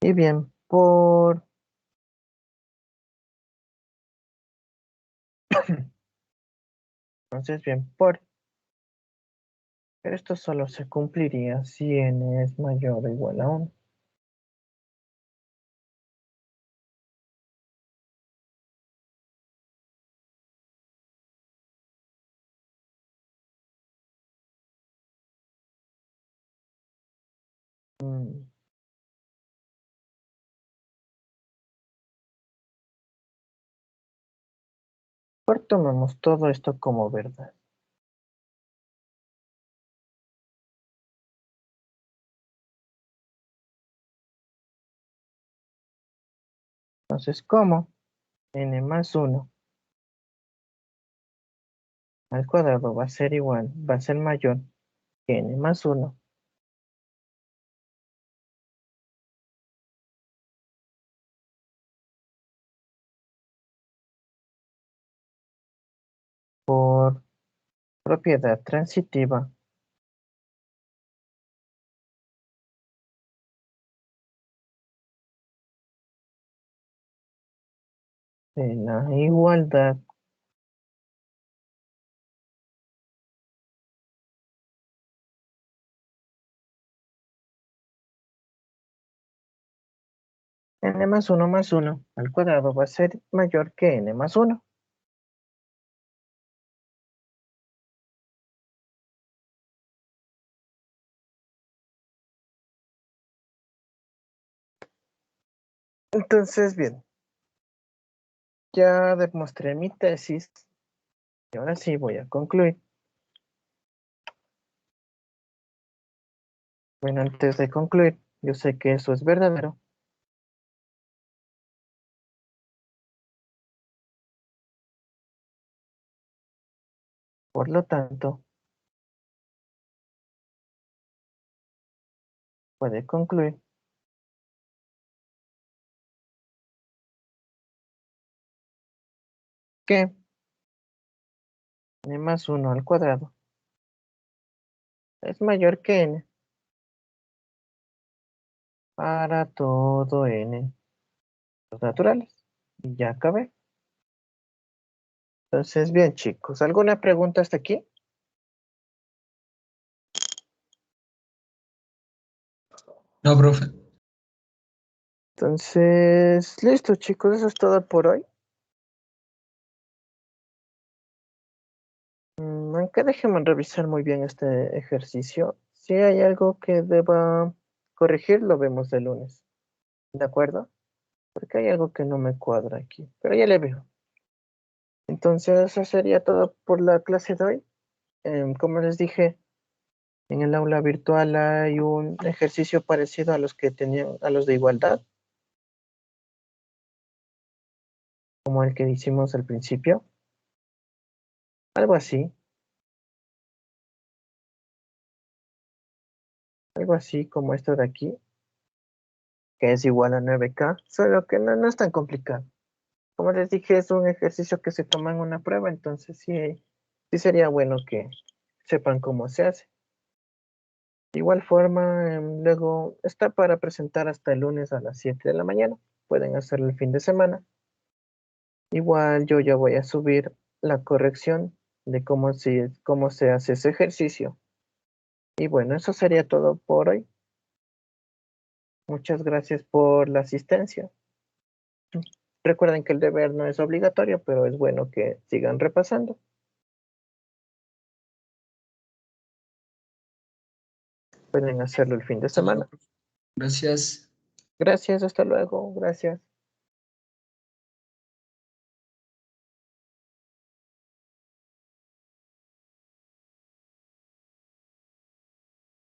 Y bien, entonces bien, pero esto solo se cumpliría si n es mayor o igual a 1. Por tomemos todo esto como verdad. Entonces, ¿cómo? N más 1 al cuadrado va a ser igual, va a ser mayor que n más 1 por propiedad transitiva de la igualdad n más 1 al cuadrado va a ser mayor que n más 1. Entonces, bien, ya demostré mi tesis y ahora sí voy a concluir. Bueno, antes de concluir, yo sé que eso es verdadero. Por lo tanto, puede concluir que n más 1 al cuadrado es mayor que n para todo n los naturales. Y ya acabé. Entonces, bien, chicos, ¿alguna pregunta hasta aquí? No, profe. Entonces, listo, chicos, eso es todo por hoy. Aunque déjenme revisar muy bien este ejercicio. Si hay algo que deba corregir, lo vemos de lunes. ¿De acuerdo? Porque hay algo que no me cuadra aquí, pero ya le veo. Entonces, eso sería todo por la clase de hoy. Como les dije, en el aula virtual hay un ejercicio parecido a los que tenían, a los de igualdad, como el que hicimos al principio. Algo así, algo así como esto de aquí, que es igual a 9K, solo que no es tan complicado. Como les dije, es un ejercicio que se toma en una prueba, entonces sí sería bueno que sepan cómo se hace. De igual forma, luego está para presentar hasta el lunes a las 7 de la mañana. Pueden hacerlo el fin de semana. Igual yo ya voy a subir la corrección de cómo se hace ese ejercicio. Y bueno, eso sería todo por hoy. Muchas gracias por la asistencia. Recuerden que el deber no es obligatorio, pero es bueno que sigan repasando. Pueden hacerlo el fin de semana. Gracias. Gracias, hasta luego. Gracias.